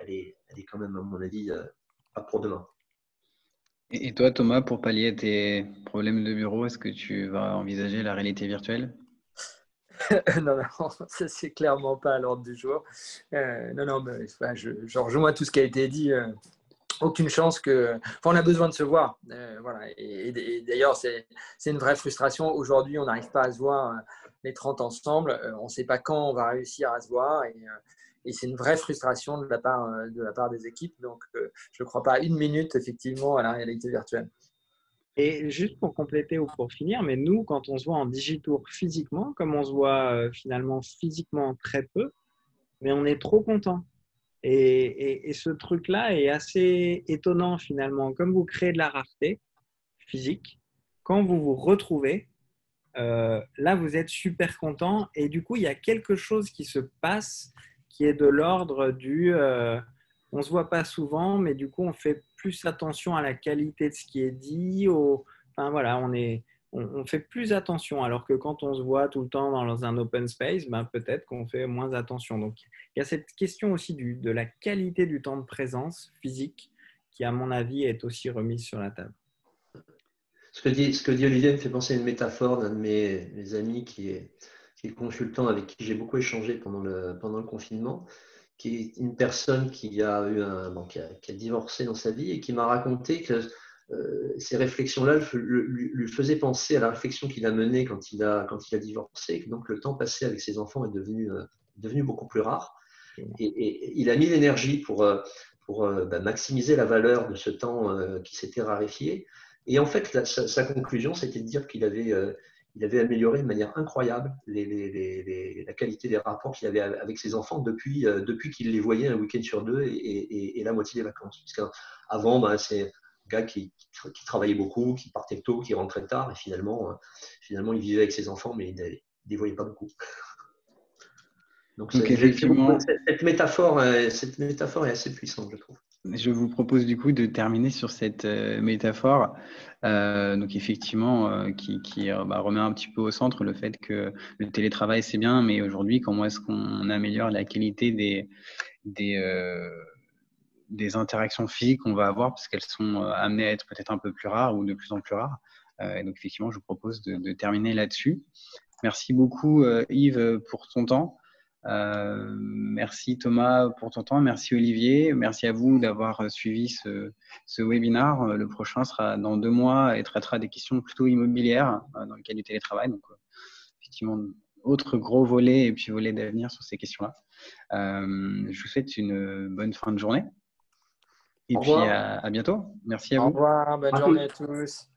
est quand même, à mon avis, pas pour demain. Et toi, Thomas, pour pallier à tes problèmes de bureau, est-ce que tu vas envisager la réalité virtuelle? Non, ça c'est clairement pas à l'ordre du jour. Non, mais je rejoins tout ce qui a été dit. Aucune chance que. Enfin, on a besoin de se voir. Voilà. Et d'ailleurs, c'est une vraie frustration. Aujourd'hui, on n'arrive pas à se voir les 30 ensemble. On ne sait pas quand on va réussir à se voir. Et c'est une vraie frustration de la part des équipes. Donc, je ne crois pas une minute, effectivement, à la réalité virtuelle. Et juste pour compléter ou pour finir, mais nous, quand on se voit en digitour physiquement, comme on se voit finalement physiquement très peu, mais on est trop content. Et ce truc-là est assez étonnant finalement. Comme vous créez de la rareté physique, quand vous vous retrouvez, là, vous êtes super content. Et du coup, il y a quelque chose qui se passe qui est de l'ordre du... on ne se voit pas souvent, mais du coup, on fait plus attention à la qualité de ce qui est dit. Enfin, voilà, on fait plus attention. Alors que quand on se voit tout le temps dans un open space, peut-être qu'on fait moins attention. Donc, il y a cette question aussi de la qualité du temps de présence physique qui, à mon avis, est aussi remise sur la table. Ce que dit Olivier me fait penser à une métaphore d'un de mes amis qui est consultant, avec qui j'ai beaucoup échangé pendant le confinement, qui est une personne qui a divorcé dans sa vie et qui m'a raconté que ces réflexions-là lui faisaient penser à la réflexion qu'il a menée quand il a divorcé. Donc le temps passé avec ses enfants est devenu beaucoup plus rare. Et il a mis l'énergie pour maximiser la valeur de ce temps qui s'était raréfié. Et en fait, sa conclusion, c'était de dire qu'il avait amélioré de manière incroyable la qualité des rapports qu'il avait avec ses enfants depuis qu'il les voyait un week-end sur deux et la moitié des vacances. Parce qu'avant, c'est un gars qui travaillait beaucoup, qui partait tôt, qui rentrait tard, et finalement il vivait avec ses enfants, mais il ne les voyait pas beaucoup. Donc, effectivement, cette métaphore est assez puissante, je trouve. je vous propose du coup de terminer sur cette métaphore, donc effectivement, qui remet un petit peu au centre le fait que le télétravail c'est bien, mais aujourd'hui, comment est-ce qu'on améliore la qualité des interactions physiques qu'on va avoir, parce qu'elles sont amenées à être peut-être un peu plus rares ou de plus en plus rares. Et donc effectivement, je vous propose de terminer là-dessus. Merci beaucoup Yves pour ton temps. Merci Thomas pour ton temps. Merci Olivier. Merci à vous d'avoir suivi ce webinaire. Le prochain sera dans 2 mois et traitera des questions plutôt immobilières dans le cadre du télétravail. Donc effectivement, autre gros volet et puis volet d'avenir sur ces questions-là. Je vous souhaite une bonne fin de journée. Et puis à bientôt. Merci à Au vous. revoir, bonne journée à tous.